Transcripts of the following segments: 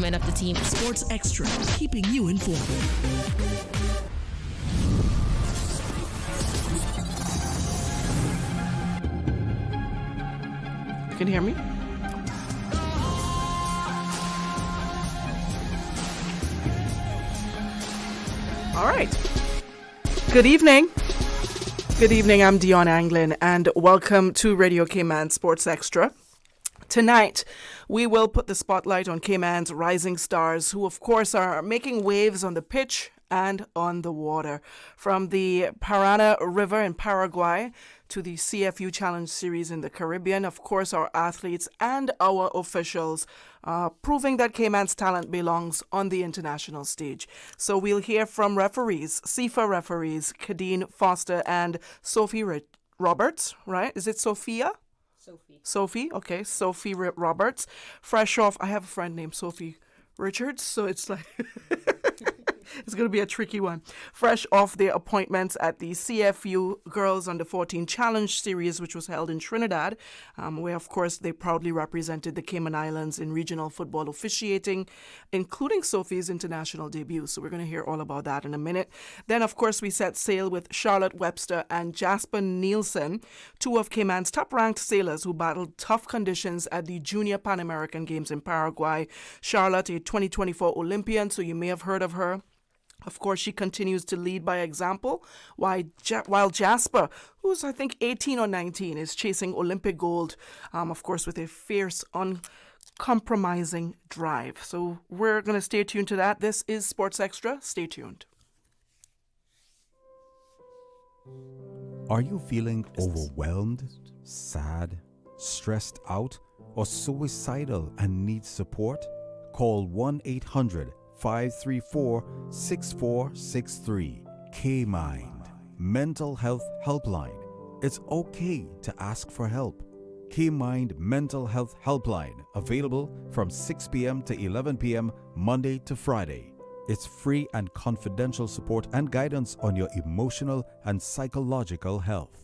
improvement of the team. Sports Extra, keeping you informed. Can you hear me? All right. Good evening. Good evening. I'm DIONNE Anglin, and welcome to Radio Cayman Sports Extra. Tonight, we will put the spotlight on Cayman's rising stars, who, of course, are making waves on the pitch and on the water. From the Parana River in Paraguay to the CFU Challenge Series in the Caribbean, of course, our athletes and our officials proving that Cayman's talent belongs on the international stage. So we'll hear from referees, CIFA referees, Kadeen Foster and Sophie Roberts, right? Is it Sophia? Sophie, okay. Sophie Roberts. Fresh off, I have a friend named Sophie Richards, so it's like... It's going to be a tricky one. Fresh off their appointments at the CFU Girls Under 14 Challenge Series, which was held in Trinidad, where, of course, they proudly represented the Cayman Islands in regional football officiating, including Sophie's international debut. So we're going to hear all about that in a minute. Then, of course, we set sail with Charlotte Webster and Jasper Nielsen, two of Cayman's top-ranked sailors who battled tough conditions at the Junior Pan American Games in Paraguay. Charlotte, a 2024 Olympian, so you may have heard of her. Of course, she continues to lead by example, while Jasper, who's I think 18 or 19, is chasing Olympic gold, of course, with a fierce, uncompromising drive. So we're going to stay tuned to that. This is Sports Extra. Stay tuned. Are you feeling overwhelmed, sad, stressed out, or suicidal and need support? Call 1-800-534-6463. K-Mind, Mental Health Helpline. It's okay to ask for help. K-Mind Mental Health Helpline, available from 6 p.m. to 11 p.m. Monday to Friday. It's free and confidential support and guidance on your emotional and psychological health.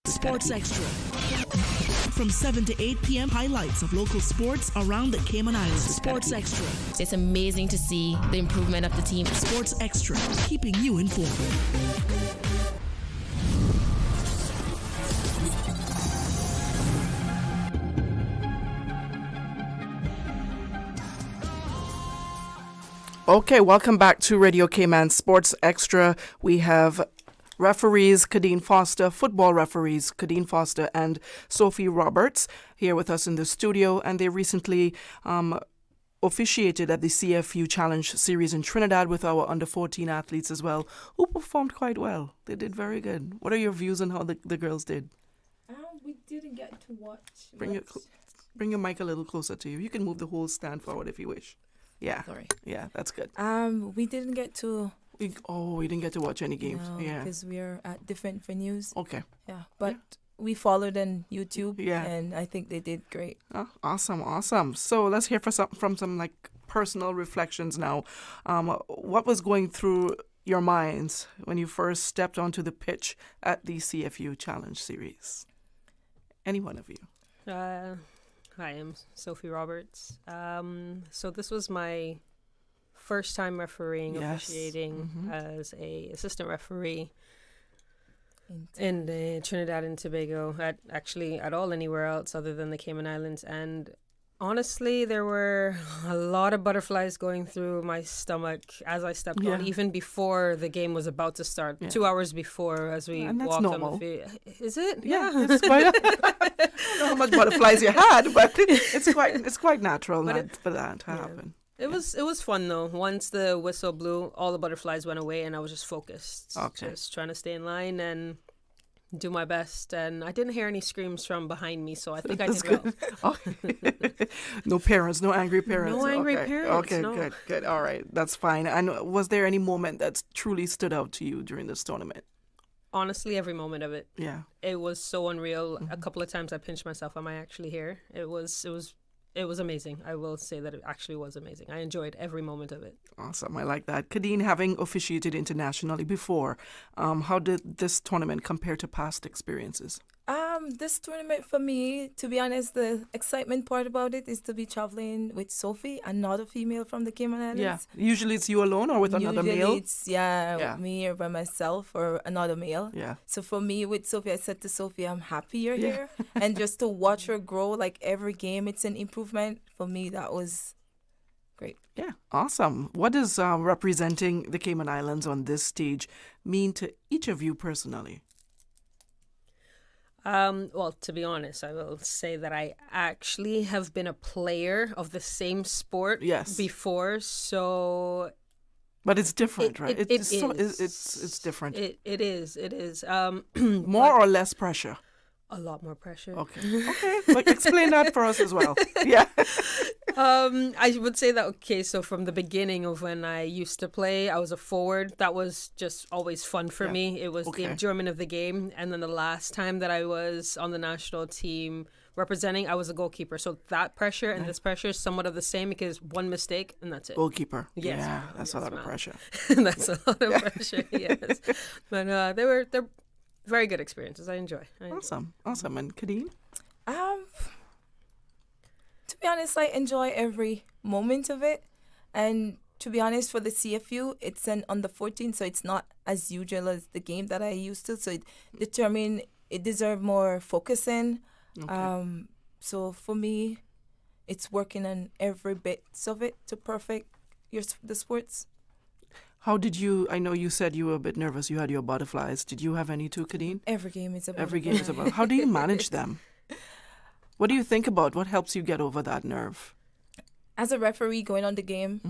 Sports Extra. From 7 to 8 p.m., highlights of local sports around the Cayman Islands. Sports Extra. It's amazing to see the improvement of the team. Sports Extra, keeping you informed. Okay, welcome back to Radio Cayman Sports Extra. We have referees Kadeen Foster, football referees Kadeen Foster and Sophie Roberts here with us in the studio, and they recently officiated at the CFU Challenge Series in Trinidad with our under-14 athletes as well, who performed quite well. They did very good. What are your views on how the girls did? We didn't get to watch. Bring your mic a little closer to you. You can move the whole stand forward if you wish. Yeah. Sorry. Yeah, that's good. We didn't get to. We didn't get to watch any games. No, Yeah. because we're at different venues. Okay. Yeah, but we followed on YouTube. Yeah. And I think they did great. Oh, awesome. So let's hear from some like personal reflections now. What was going through your minds when you first stepped onto the pitch at the CFU Challenge Series? Any one of you? Hi, I'm Sophie Roberts. So this was my first time refereeing, officiating as a assistant referee in the Trinidad and Tobago, at all anywhere else other than the Cayman Islands. And honestly, there were a lot of butterflies going through my stomach as I stepped on, even before the game was about to start, 2 hours before, as we walked on the field. Is it? Yeah. It's quite I don't know how much butterflies you had, but it's quite natural for that to happen. It was fun though. Once the whistle blew, all the butterflies went away, and I was just focused, just trying to stay in line and do my best. And I didn't hear any screams from behind me, so I think I did well. No parents, no angry parents. No angry parents. Okay, no. good. All right, that's fine. And was there any moment that truly stood out to you during this tournament? Honestly, every moment of it. Yeah. It was so unreal. A couple of times I pinched myself. Am I actually here? It was amazing. I will say that it actually was amazing. I enjoyed every moment of it. Awesome. I like that. Kadeen, having officiated internationally before, how did this tournament compare to past experiences? This tournament for me, to be honest, the excitement part about it is to be traveling with Sophie, another female from the Cayman Islands. Yeah. Usually it's you alone or with another Usually male? it's me or by myself or another male. Yeah. So for me with Sophie, I said to Sophie, I'm happy you're here. And just to watch her grow, like every game, it's an improvement. For me, that was great. Yeah, awesome. What does representing the Cayman Islands on this stage mean to each of you personally? Well, to be honest, I will say that I actually have been a player of the same sport before, so... But it's different, right? It It's different. It is. More or less pressure? A lot more pressure. Okay. Like, explain that for us as well. Yeah. I would say that, so from the beginning of when I used to play, I was a forward. That was just always fun for me. It was the enjoyment of the game. And then the last time that I was on the national team representing, I was a goalkeeper. So that pressure and this pressure is somewhat of the same because one mistake and that's it. Goalkeeper. Yes. Yeah, that's a lot of pressure. That's a lot of pressure, yes. But they're very good experiences. I enjoy. Awesome. And Kadeen? To be honest, I enjoy every moment of it. And to be honest, for the CFU, it's an under 14, so it's not as usual as the game that I used to. So it deserves more focusing. Okay. So for me, it's working on every bit of it to perfect the sports. How did you, I know you said you were a bit nervous, you had your butterflies. Did you have any too, Kadeen? Every game is about Every game is about. How do you manage them? What do you think about? What helps you get over that nerve? As a referee going on the game,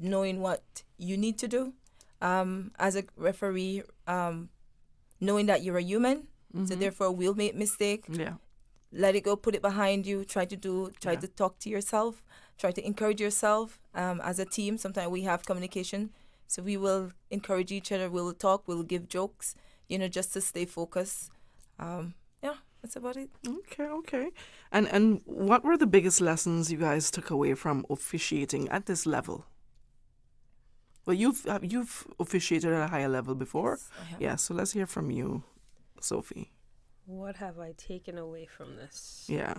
knowing what you need to do. As a referee, knowing that you're a human, so therefore we'll make mistake. Yeah. Let it go, put it behind you, try to talk to yourself, try to encourage yourself. As a team, sometimes we have communication. So we will encourage each other, we'll talk, we'll give jokes, just to stay focused. That's about it. Okay. And what were the biggest lessons you guys took away from officiating at this level? Well, you've officiated at a higher level before. Yes, I have. Yeah, so let's hear from you, Sophie. What have I taken away from this? Yeah.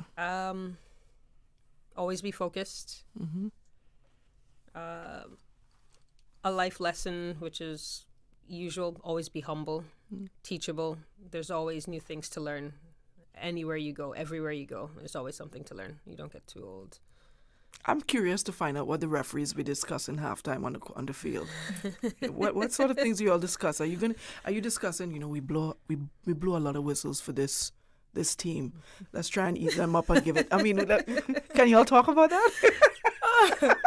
Always be focused. Mm-hmm. A life lesson, which is usual, always be humble, teachable. There's always new things to learn. Anywhere you go, everywhere you go, there's always something to learn. You don't get too old. I'm curious to find out what the referees be discussing halftime on the field. what sort of things do you all discuss? Are you discussing? We blow a lot of whistles for this team. Let's try and eat them up and give it. I mean, can you all talk about that?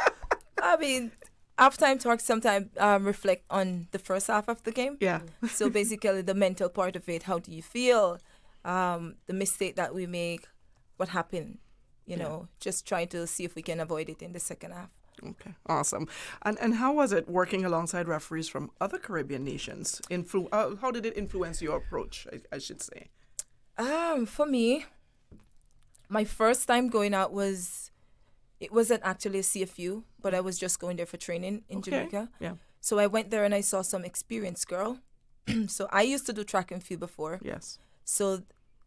I mean, halftime talks sometimes reflect on the first half of the game. Yeah. So basically, the mental part of it. How do you feel? The mistake that we make, what happened? Just trying to see if we can avoid it in the second half. Okay, awesome. And how was it working alongside referees from other Caribbean nations? How did it influence your approach, I should say? For me, my first time going out it wasn't actually a CFU, but I was just going there for training in Jamaica. Yeah. So I went there and I saw some experienced girl. So I used to do track and field before. Yes. So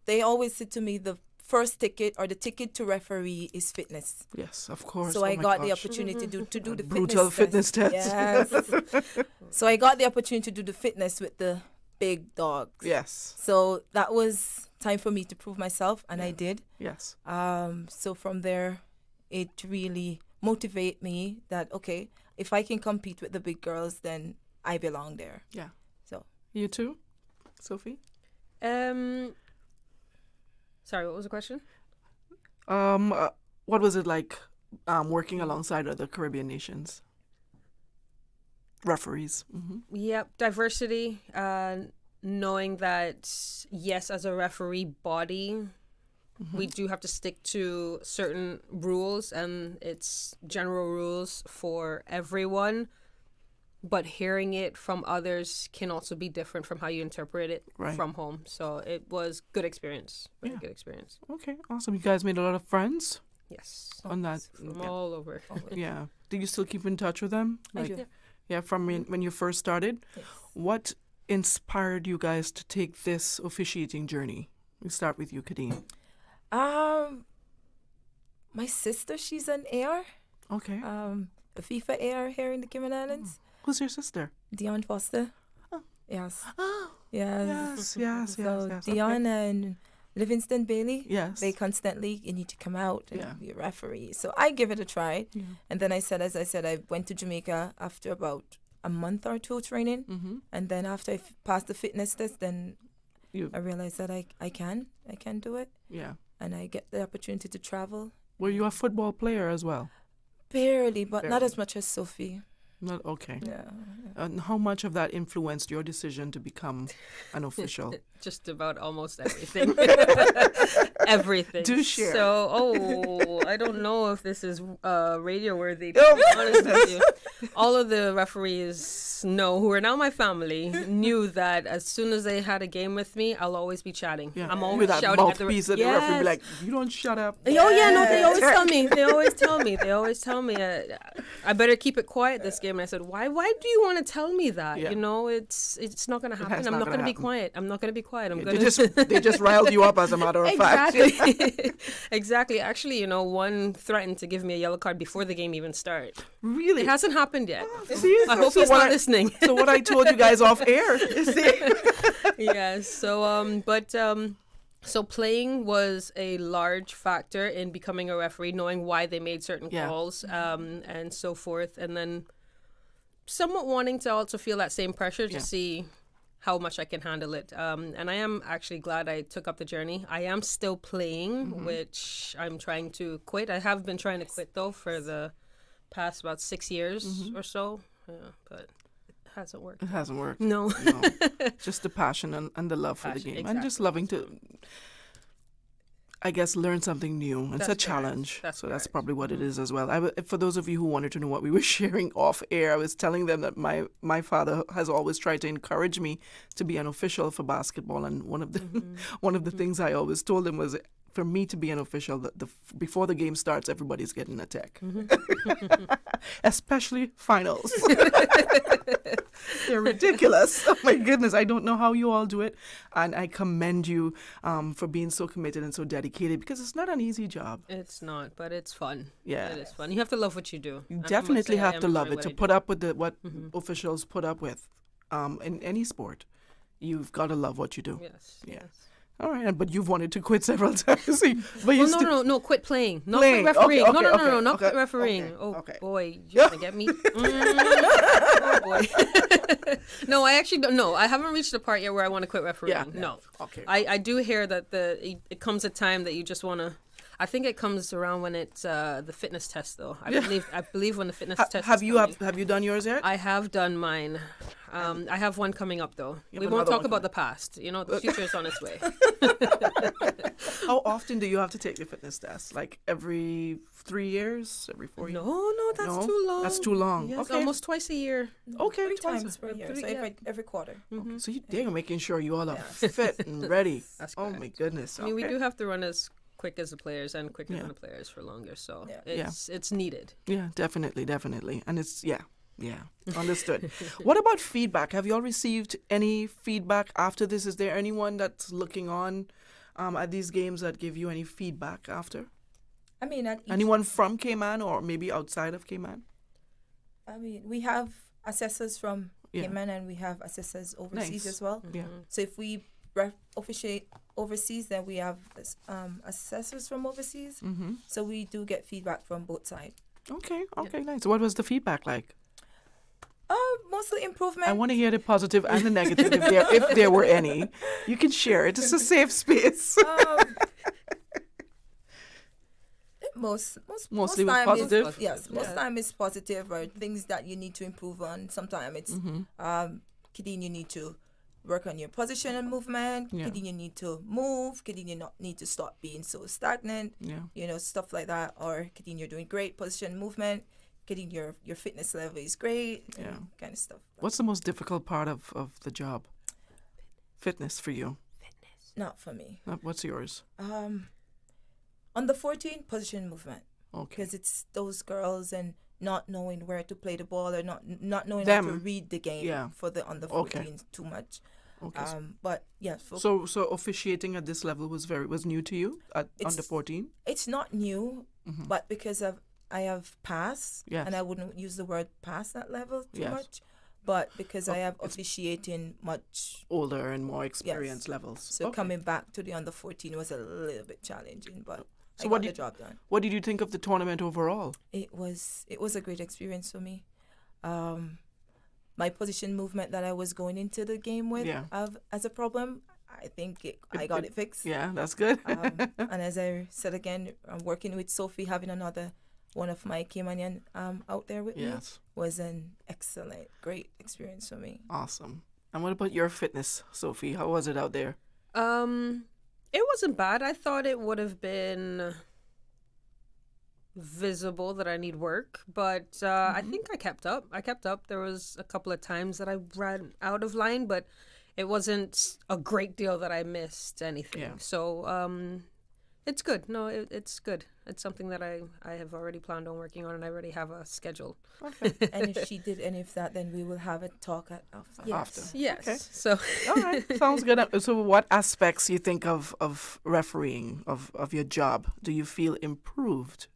they always said to me the first ticket or the ticket to referee is fitness. Yes, of course. So I got the opportunity to do the brutal fitness test. Yes. So I got the opportunity to do the fitness with the big dogs. Yes. So that was time for me to prove myself, and I did. Yes. So from there, it really motivated me that, okay, if I can compete with the big girls, then I belong there. Yeah. So You too, Sophie? Sorry, what was the question? What was it like working alongside other Caribbean nations? Referees. Mm-hmm. Yep, diversity. Knowing that, yes, as a referee body, we do have to stick to certain rules, and it's general rules for everyone. But hearing it from others can also be different from how you interpret it from home. So it was good experience. Very good experience. Okay, awesome. You guys made a lot of friends? Yes. On that? From all over. Yeah. Do you still keep in touch with them? I do. Yeah, from when you first started? Yes. What inspired you guys to take this officiating journey? We start with you, Kadeen. My sister, she's an AR. Okay. A FIFA AR here in the Cayman Islands. Who's your sister? DIONNE Foster. Oh. Yes. Oh, Yes. yes. So yes. DIONNE and Livingston Bailey. Yes. They constantly, you need to come out and Yeah. be a referee. So I give it a try. Yeah. And then as I said, I went to Jamaica after about a month or two training. Mm-hmm. And then after I passed the fitness test, then You. I realized that I can do it. Yeah. And I get the opportunity to travel. Were you a football player as well? Barely, but not Barely. as much as Sophie. Not okay. Yeah. And how much of that influenced your decision to become an official? Just about almost everything. Everything. Do share. So, I don't know if this is radio worthy, to be honest with you. All of the referees who are now my family, knew that as soon as they had a game with me, I'll always be chatting. Yeah. I'm always With that shouting at the mouthpiece at the referee, be like, you don't shut up. Oh yeah, no, they always tell me. They always tell me. I better keep it quiet this game. And I said, why do you want to tell me that? Yeah. You know, it's not going to happen. I'm not going to be quiet. I'm not going to be quiet. I'm going to. They just riled you up, as a matter of fact. Exactly. Exactly. Actually, one threatened to give me a yellow card before the game even started. Really? It hasn't happened yet. See? I hope he's not listening. So what I told you guys off air, you see? Yeah. So playing was a large factor in becoming a referee, knowing why they made certain calls, and so forth, and then somewhat wanting to also feel that same pressure to see how much I can handle it. And I am actually glad I took up the journey. I am still playing, which I'm trying to quit. I have been trying to quit though for the past about 6 years or so, but it hasn't worked. It hasn't worked. No. Just the passion and the love for the game. Exactly. And just loving to, I guess, learn something new. It's a challenge. That's That's probably what it is as well. For those of you who wanted to know what we were sharing off air, I was telling them that my father has always tried to encourage me to be an official for basketball. And one of the things I always told him was, for me to be an official, before the game starts, everybody's getting a tech. Especially finals. They're ridiculous. Oh my goodness, I don't know how you all do it. And I commend you for being so committed and so dedicated, because it's not an easy job. It's not, but it's fun. Yeah. It is fun. You have to love what you do. You I must definitely say I have to enjoy love it what to I put do. up with what officials put up with in any sport. You've got to love what you do. Yes. Yeah. Yes. All right, but you've wanted to quit several times. But you No, quit playing. Not Playing. quit refereeing. Okay, No, not okay, quit refereeing. okay, Oh, okay. boy, you want to get me? Oh, boy. No, I actually don't. No, I haven't reached the part yet where I want to quit refereeing. Yeah. No. Okay. I do hear that it comes a time that you just want to. I think it comes around when it's the fitness test, though. I believe when the fitness test. Have is you coming. have you done yours yet? I have done mine. I have one coming up, though. You We have won't another talk one about the past. The future is on its way. How often do you have to take your fitness test? Like every 3 years, every 4 years? No, that's No? too long. That's too long. Yes, Okay. almost twice a year. Okay, Three twice times per year. Three, So yeah. every quarter. Okay, so they're making sure you all are fit and ready. That's Oh correct. my goodness. I mean, we Okay. do have to run as quick as the players and quicker Yeah. than the players for longer. So Yeah. it's needed. Yeah, definitely. And it's, yeah, understood. What about feedback? Have you all received any feedback after this? Is there anyone that's looking on at these games that give you any feedback after? I mean, at each, Anyone from Cayman or maybe outside of Cayman? I mean, we have assessors from Yeah. Cayman and we have assessors overseas Nice. as well. Yeah. So if we officiate overseas, then we have assessors from overseas. Mm-hmm. So we do get feedback from both sides. Okay, nice. What was the feedback like? Mostly improvement. I want to hear the positive and the negative if there were any. You can share it. It's a safe space. Mostly was time positive? Is, yes, most time is positive or things that you need to improve on. Sometimes it's Kadeen, you need to work on your position and movement. Yeah. Kadeen, you need to move. Kadeen, you not need to stop being so stagnant. Yeah. Stuff like that. Or Kadeen, you're doing great position and movement. Getting your fitness level is great. Yeah. Kind of stuff. What's the most difficult part of the job? Fitness for you. Not for me. What's yours? On the 14, position movement. Okay. Because it's those girls and not knowing where to play the ball or not knowing Them. how to read the game Yeah. for the on the 14 too much. Okay. But yeah. So officiating at this level was new to you at under 14? It's not new, but because I have passed, and I wouldn't use the word pass that level too much, but because I have officiating much older and more experienced levels. So coming back to the under 14 was a little bit challenging, but so I got the job done. What did you think of the tournament overall? It was a great experience for me. My position movement that I was going into the game with as a problem, I think I got it fixed. Yeah, that's good. And as I said again, working with Sophie, having another one of my Caymanian out there with me was an excellent, great experience for me. Awesome. And what about your fitness, Sophie? How was it out there? It wasn't bad. I thought it would have been visible that I need work, but I think I kept up. There was a couple of times that I ran out of line, but it wasn't a great deal that I missed anything. Yeah. So it's good. No, it's good. It's something that I have already planned on working on, and I already have a schedule. Okay. And if she did any of that, then we will have a talk after. Yes. Okay. So all right, sounds good. So what aspects you think of refereeing, of your job, do you feel improved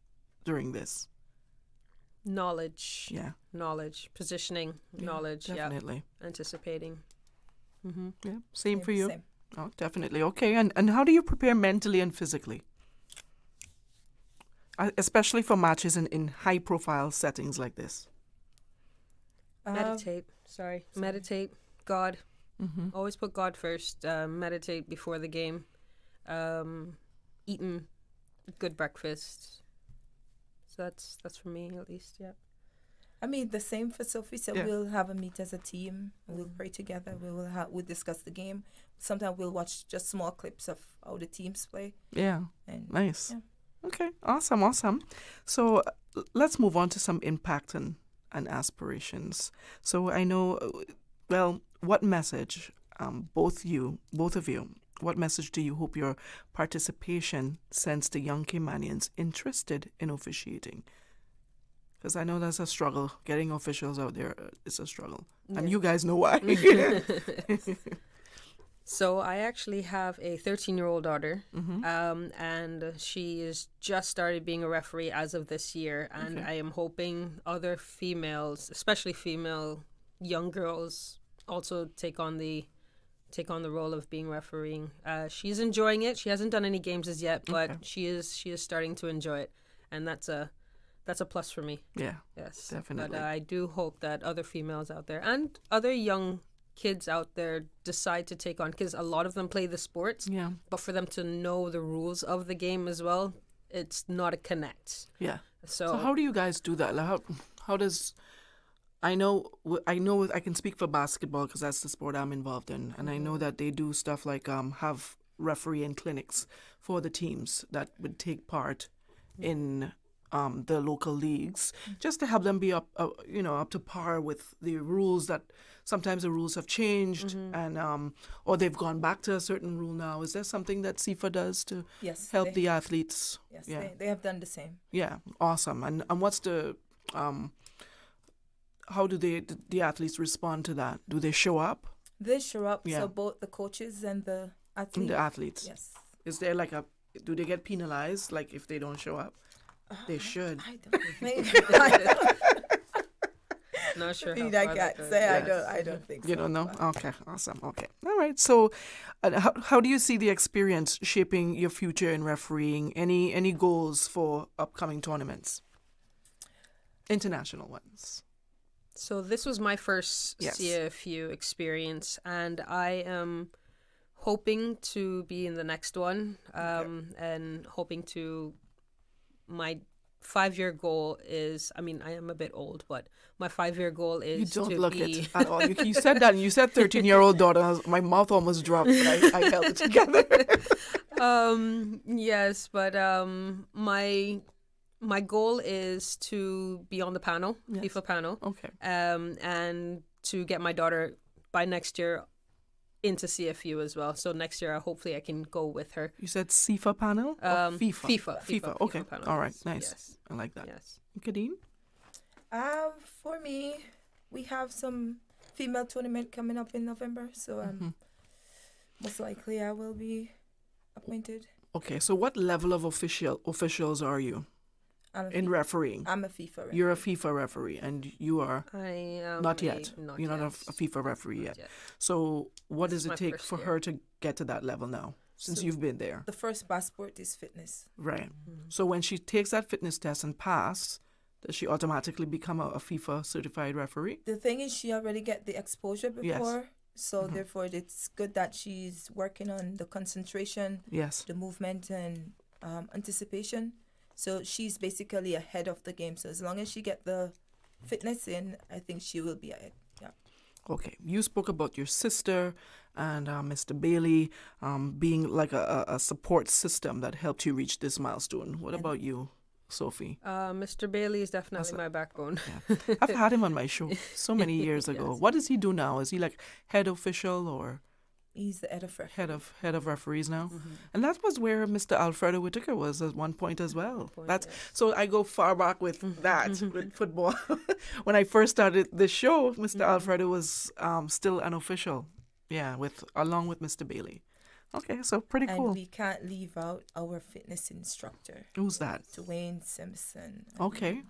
during this? Knowledge. Yeah. Knowledge. Positioning. Knowledge. Definitely. Yeah. Anticipating. Yeah. Same for you. Same. Oh, definitely. Okay. And how do you prepare mentally and physically? Especially for matches in high-profile settings like this. Meditate. Meditate. God. Always put God first. Meditate before the game. Eating good breakfast. So that's for me at least. Yeah. I mean, the same for Sophie. So we'll have a meet as a team. We'll pray together. We'll discuss the game. Sometimes we'll watch just small clips of how the teams play. Yeah. And nice. Yeah. Okay. Awesome. So let's move on to some impact and aspirations. So I know, what message, both of you, what message do you hope your participation sends to young Caymanians interested in officiating? Because I know that's a struggle. Getting officials out there is a struggle. Yeah. And you guys know why. So I actually have a 13-year-old daughter, and she is just started being a referee as of this year. And I am hoping other females, especially female young girls, also take on the role of being refereeing. She's enjoying it. She hasn't done any games as yet, but she is starting to enjoy it, and that's a plus for me. Yeah. Yes. Definitely. But I do hope that other females out there and other young kids out there decide to take on, because a lot of them play the sports. Yeah. But for them to know the rules of the game as well, it's not a connect. Yeah. So how do you guys do that? Like how does I know I can speak for basketball because that's the sport I'm involved in, and I know that they do stuff like have refereeing clinics for the teams that would take part in the local leagues, just to help them be up to par with the rules. That sometimes the rules have changed, and or they've gone back to a certain rule now. Is there something that CIFA does to help the athletes? Yes, they have done the same. Yeah, awesome. And what's the how do the athletes respond to that? Do they show up? They show up. Yeah. So both the coaches and the athletes. And the athletes. Yes. Is there do they get penalized if they don't show up? They should. I don't think. Not sure how I can't say. I don't think so. You don't know? Okay, awesome. Okay, all right. So, how do you see the experience shaping your future in refereeing? Any goals for upcoming tournaments? International ones. So this was my first CFU experience, and I am hoping to be in the next one, and hoping to. My 5-year goal is, I am a bit old, but my 5-year goal is you don't to look be... it at all. You said that, and you said 13-year-old daughter. My mouth almost dropped, but I held it together. Yes, but my goal is to be on the panel, FIFA panel. Okay. And to get my daughter by next year into CFU as well. So next year, hopefully I can go with her. You said CIFA panel? Or FIFA? FIFA. Okay. FIFA panel. All right. Nice. Yes. I like that. Yes. Kadeen? For me, we have some female tournament coming up in November. So Most likely I will be appointed. Okay, so what level of officials are you in refereeing? I'm a FIFA referee. You're a FIFA referee, and you are I am not yet. You're not a FIFA referee yet. So what does it take for her to get to that level now, since you've been there? The first passport is fitness. Right. So when she takes that fitness test and pass, does she automatically become a FIFA certified referee? The thing is, she already get the exposure before. So therefore, it's good that she's working on the concentration, the movement, and anticipation. So she's basically ahead of the game. So as long as she get the fitness in, I think she will be ahead. Yeah. Okay. You spoke about your sister and Mr. Bailey being like a support system that helped you reach this milestone. What about you, Sophie? Mr. Bailey is definitely my backbone. Yeah. I've had him on my show so many years ago. Yes. What does he do now? Is he like head official or? He's the head of referee. Head of referees now, and that was where Mr. Alfredo Whitaker was at one point as well. So I go far back with that with football. When I first started the show, Mr. Alfredo was still an official, along with Mr. Bailey. Okay, so pretty cool. And we can't leave out our fitness instructor. Who's that? Dwayne Simpson. Okay.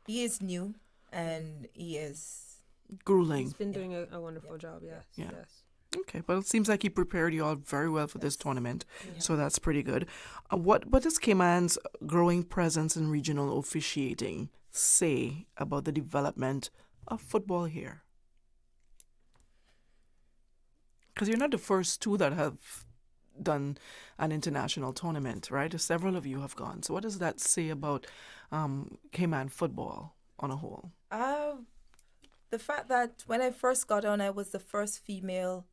He is new, and he is grueling. He's been doing a wonderful job. Yes. Okay, but it seems like he prepared you all very well for this tournament, so that's pretty good. What does Cayman's growing presence in regional officiating say about the development of football here? Because you're not the first two that have done an international tournament, right? Several of you have gone. So what does that say about Cayman football on a whole? The fact that when I first got on, I was the first female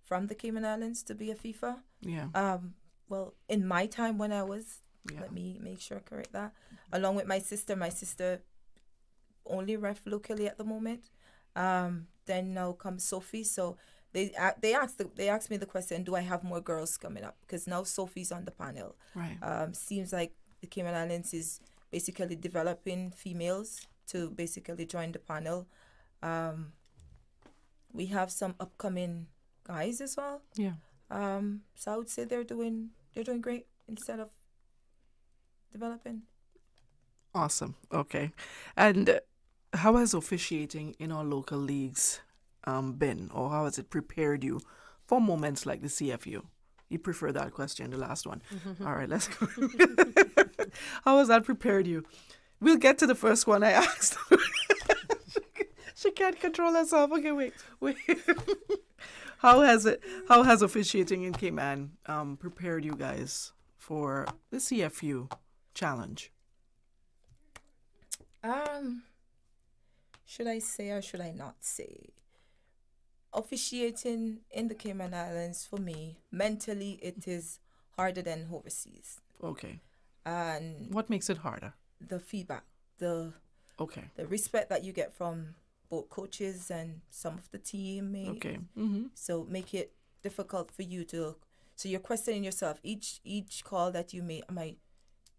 from the Cayman Islands to be a FIFA. Yeah. Well, in my time when I was, let me make sure I correct that, along with my sister only ref locally at the moment. Then now comes Sophie. So they asked me the question, do I have more girls coming up? Because now Sophie's on the panel. Right. Seems like the Cayman Islands is basically developing females to basically join the panel. We have some upcoming guys as well. Yeah. So I would say they're doing great instead of developing. Awesome. Okay. And how has officiating in our local leagues been, or how has it prepared you for moments like the CFU? You prefer that question, the last one. All right, let's go. How has that prepared you? We'll get to the first one I asked. She can't control herself. Okay, wait. How has officiating in Cayman prepared you guys for the CFU challenge? Should I say or should I not say? Officiating in the Cayman Islands, for me, mentally, it is harder than overseas. Okay. And what makes it harder? The feedback, the respect that you get from both coaches and some of the team. Okay. So make it difficult for you to. So you're questioning yourself each call that you make.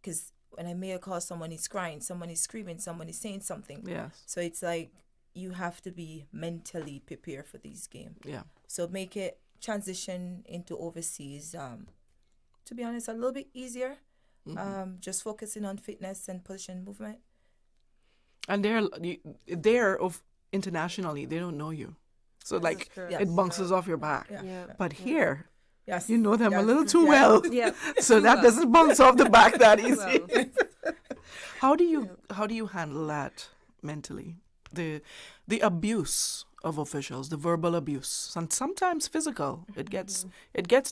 Because when I make a call, someone is crying, someone is screaming, someone is saying something. Yes. So it's like you have to be mentally prepared for these games. Yeah. So make it transition into overseas. To be honest, a little bit easier. Just focusing on fitness and position movement. And they're of internationally, they don't know you, so like it bounces off your back. Yeah. But here, yes, you know them a little too well. Yeah. So that doesn't bounce off the back that easy. How do you handle that mentally? The abuse of officials, the verbal abuse, and sometimes physical. It gets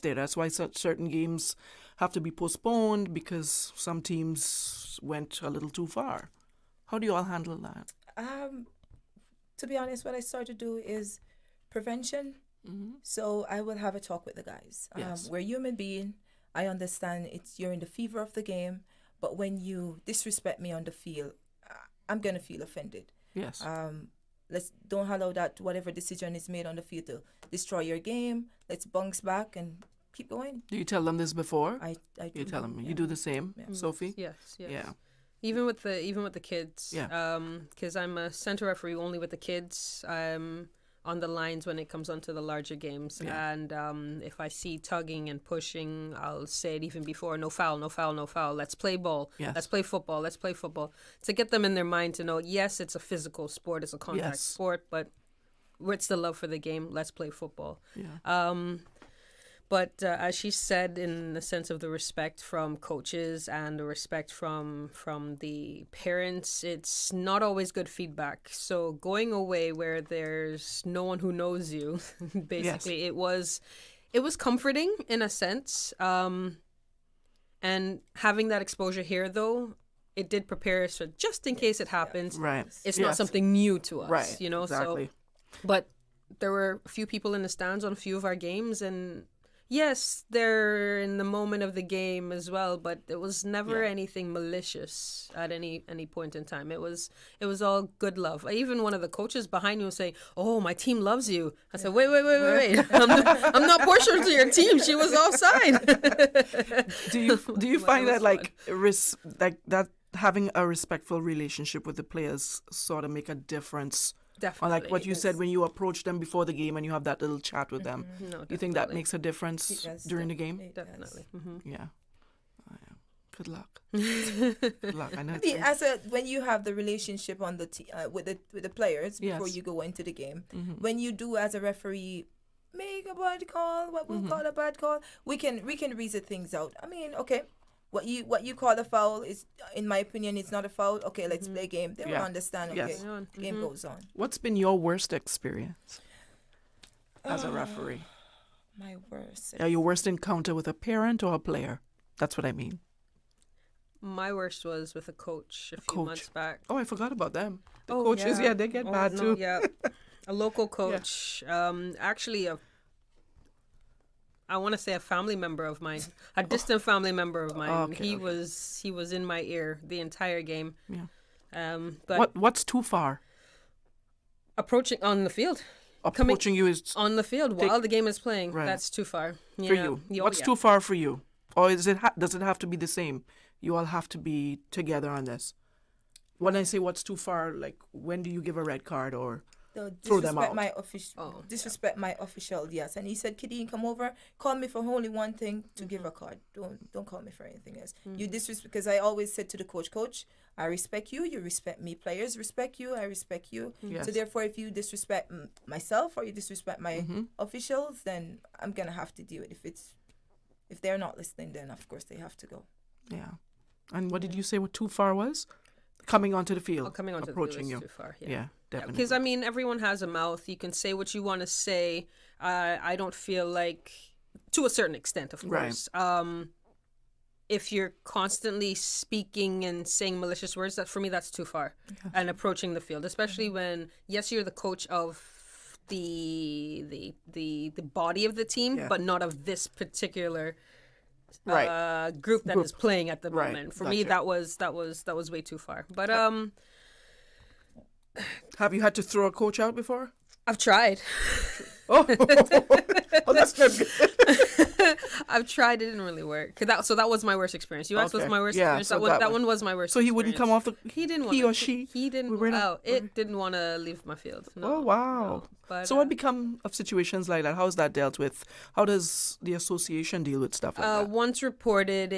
there. That's why certain games have to be postponed because some teams went a little too far. How do you all handle that? To be honest, what I start to do is prevention. So I will have a talk with the guys. Yes. We're human being. I understand you're in the fever of the game, but when you disrespect me on the field, I'm gonna feel offended. Yes. Let's don't allow that whatever decision is made on the field to destroy your game. Let's bounce back and keep going. Do you tell them this before? I do. You tell them. You do the same, Sophie? Yes. Yeah. Even with the kids. Yeah. Because I'm a center referee only with the kids. on the lines when it comes onto the larger games. Yeah. And if I see tugging and pushing, I'll say it even before, no foul, no foul, no foul. Let's play ball. Yes. Let's play football. Let's play football. To get them in their mind to know, yes, it's a physical sport. It's a contact Yes. sport, but it's the love for the game. Let's play football. Yeah. But as she said, in the sense of the respect from coaches and the respect from the parents, it's not always good feedback. So going away where there's no one who knows you, basically, it was comforting in a sense. And having that exposure here, though, it did prepare us for just in case it happens. Right. It's not something new to us, Right. you know. Exactly. So, but there were a few people in the stands on a few of our games, and yes, they're in the moment of the game as well, but it was never anything malicious at any point in time. It was all good love. Even one of the coaches behind me was saying, "Oh, my team loves you." I said, "Wait. I'm not partial to your team. She was offside." Do you find that like that having a respectful relationship with the players sort of make a difference? Definitely. Or like what you said when you approach them before the game and you have that little chat with them. No, you think that makes a difference during the game? Definitely. Yeah. Oh, yeah. Good luck. Good luck. I know. When you have the relationship on the with the players before Yes. you go into the game, when you do as a referee make a bad call, what we'll call a bad call, we can reason things out. I mean, okay, what you call a foul is, in my opinion, it's not a foul. Okay, let's play game. They will understand. Okay, Yes. game goes on. What's been your worst experience as a referee? My worst. Yeah, your worst encounter with a parent or a player? That's what I mean. My worst was with a coach a few coach. months back. Oh, I forgot about them. The coaches, they get bad too. Yeah, a local coach. Actually, I want to say a family member of mine, a distant family member of mine. Okay, he was in my ear the entire game. Yeah. But what's too far? approaching on the field. Approaching you is On the field while the game is playing. Right. That's too far. for you. What's too far for you? Or does it have to be the same? You all have to be together on this. When I say what's too far, like when do you give a red card or throw them out? Disrespect my official, yes. And he said, Kadeen, come over, call me for only one thing, to give a card. Don't call me for anything else. You disrespect, because I always said to the coach, I respect you, you respect me. Players respect you, I respect you. Yes. So therefore, if you disrespect myself or you disrespect my officials, then I'm gonna have to deal with it. If they're not listening, then of course they have to go. Yeah. And what did you say what too far was? Coming onto the field. Coming onto approaching the you. field is too far. Yeah, definitely. Because I mean, everyone has a mouth. You can say what you want to say. I don't feel like, to a certain extent, of course. Right. If you're constantly speaking and saying malicious words, that for me that's too far. Yeah. And approaching the field, especially when you're the coach of the body of the team, but not of this particular group that is playing at the moment. For me, that was way too far. But have you had to throw a coach out before? I've tried. Oh, that's not good. I've tried. It didn't really work. That was my worst experience. You asked what's my worst experience. So that one was my worst. So he wouldn't come off the. He didn't. He or she. He didn't. It didn't want to leave my field. No, Oh wow! no. But, so what become of situations like that? How is that dealt with? How does the association deal with stuff like that? Once reported,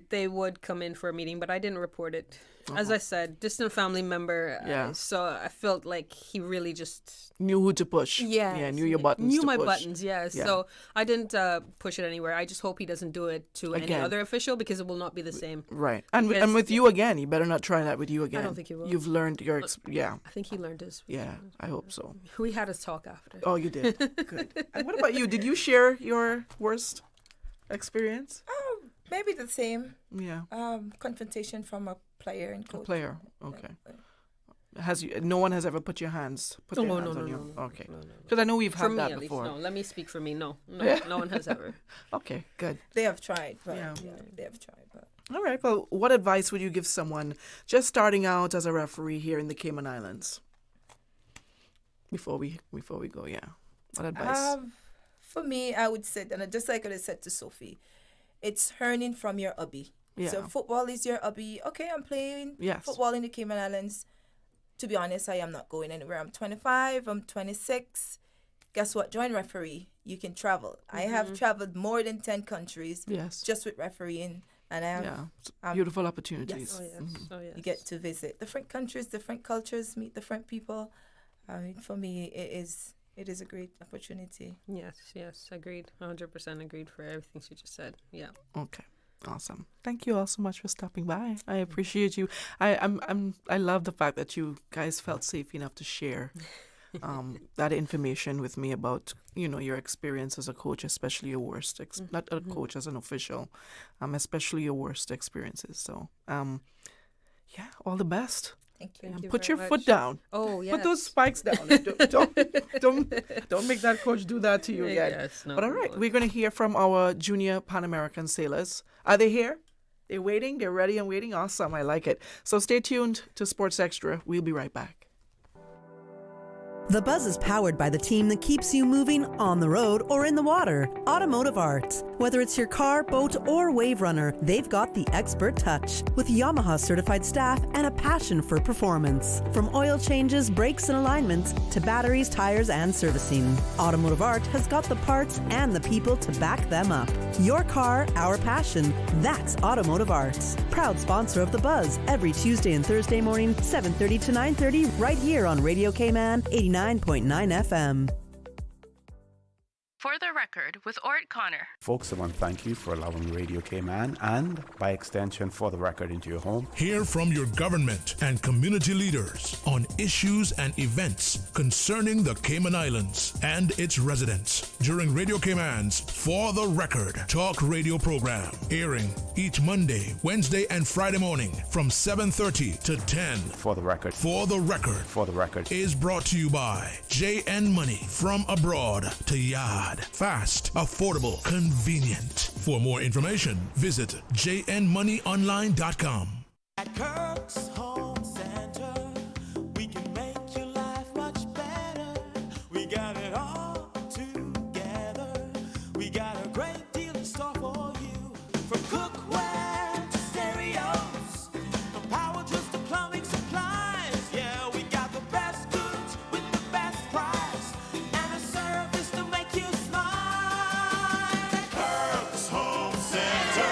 they would come in for a meeting, but I didn't report it. As I said, distant family member. So I felt like he really just knew who to push. Yeah, knew your buttons. Knew to my push. buttons. Yeah. So I didn't push it anywhere. I just hope he doesn't do it to any other official, because it will not be the same. Right. And with you again, he better not try that with you again. I don't think he will. You've learned your I think he learned his. Yeah, I hope so. We had a talk after. Oh, you did. Good. And what about you? Did you share your worst experience? Maybe the same. Yeah. Confrontation from a player and coach. A player. Okay. No one has ever put their hands on you? No, okay. Because I know we've had that at least, before. no. Let me speak for me. No, no one has ever. Okay, good. They have tried. But, Yeah. they have tried. But. All right. Well, what advice would you give someone just starting out as a referee here in the Cayman Islands? Before we go, yeah. What advice? For me, I would say, and just like I said to Sophie, it's earning from your hobby. Yeah. So football is your hobby. Okay, I'm playing Yes. football in the Cayman Islands. to be honest, I am not going anywhere. I'm 25, I'm 26. Guess what? Join referee. You can travel. I have traveled more than 10 countries just with refereeing. And I have beautiful opportunities. Yes. Oh, yes. You get to visit different countries, different cultures, meet different people. I mean, for me, it is a great opportunity. Yes, agreed. 100% agreed for everything she just said. Yeah. Okay. Awesome. Thank you all so much for stopping by. I appreciate you. I love the fact that you guys felt safe enough to share that information with me about, your experience as a coach, especially your worst, not a coach, as an official, especially your worst experiences. So, all the best. Thank you. And put your foot down. Oh, yes. Put those spikes down. don't make that coach do that to you again. Yes, no, but all right, we're going to hear from our junior Pan American sailors. Are they here? They're waiting. They're ready and waiting. Awesome. I like it. So stay tuned to Sports Extra. We'll be right back. The Buzz is powered by the team that keeps you moving on the road or in the water. Automotive Arts. Whether it's your car, boat, or wave runner, they've got the expert touch with Yamaha certified staff and a passion for performance. From oil changes, brakes, and alignments to batteries, tires, and servicing, Automotive Art has got the parts and the people to back them up. Your car, our passion. That's Automotive Arts. Proud sponsor of The Buzz every Tuesday and Thursday morning, 7:30 to 9:30, right here on Radio Cayman 89.9 FM. For the Record with Ort Connor. Folks, I want to thank you for allowing Radio Cayman and, by extension, For the Record into your home. Hear from your government and community leaders on issues and events concerning the Cayman Islands and its residents during Radio Cayman's For the Record talk radio program, airing each Monday, Wednesday, and Friday morning from 7:30 to 10. For the Record. For the Record. For the Record Is brought to you by JN Money. From abroad to yard. Fast, affordable, convenient. For more information, visit jnmoneyonline.com. At Kirk's Home Center, we can make your life much better. We got it all together. We got a great deal in store for you. From cookware to stereos, from power tools to plumbing supplies. Yeah, we got the best goods with the best price and a service to make you smile. Kirk's Home Center,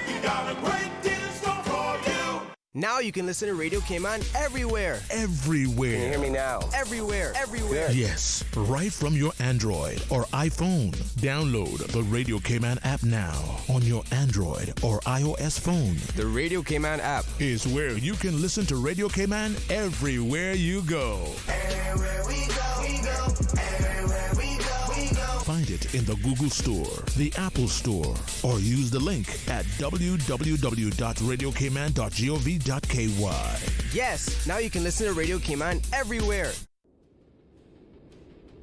we got a great deal in store for you. Now you can listen to Radio Cayman everywhere. Everywhere. Can you hear me now? Everywhere. Everywhere. Yes, right from your Android or iPhone. Download the Radio Cayman app now on your Android or iOS phone. The Radio Cayman app is where you can listen to Radio Cayman everywhere you go. Everywhere we go, we go. Everywhere we go, we go. Find it in the Google Store, the Apple Store, or use the link at www.radiocayman.gov.ky. Yes, now you can listen to Radio Cayman everywhere.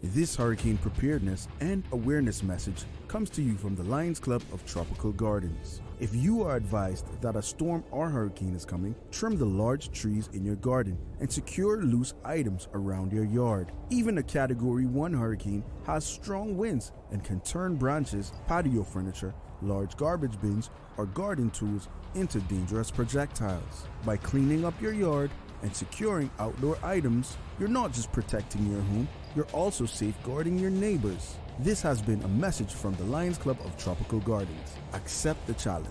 This hurricane preparedness and awareness message comes to you from the Lions Club of Tropical Gardens. If you are advised that a storm or hurricane is coming, trim the large trees in your garden and secure loose items around your yard. Even a Category 1 hurricane has strong winds and can turn branches, patio furniture, large garbage bins, or garden tools into dangerous projectiles. By cleaning up your yard and securing outdoor items, you're not just protecting your home, you're also safeguarding your neighbors. This has been a message from the Lions Club of Tropical Gardens. Accept the challenge.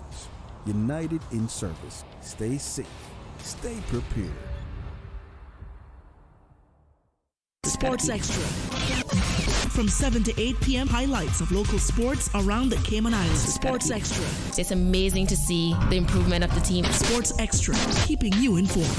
United in service. Stay safe. Stay prepared. Sports Extra. From 7 to 8 p.m., highlights of local sports around the Cayman Islands. Sports Extra. It's amazing to see the improvement of the team. Sports Extra, keeping you informed.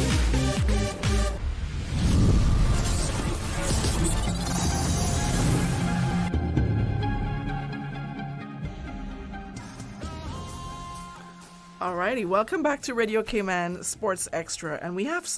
Alrighty, welcome back to Radio Cayman Sports Extra, and we have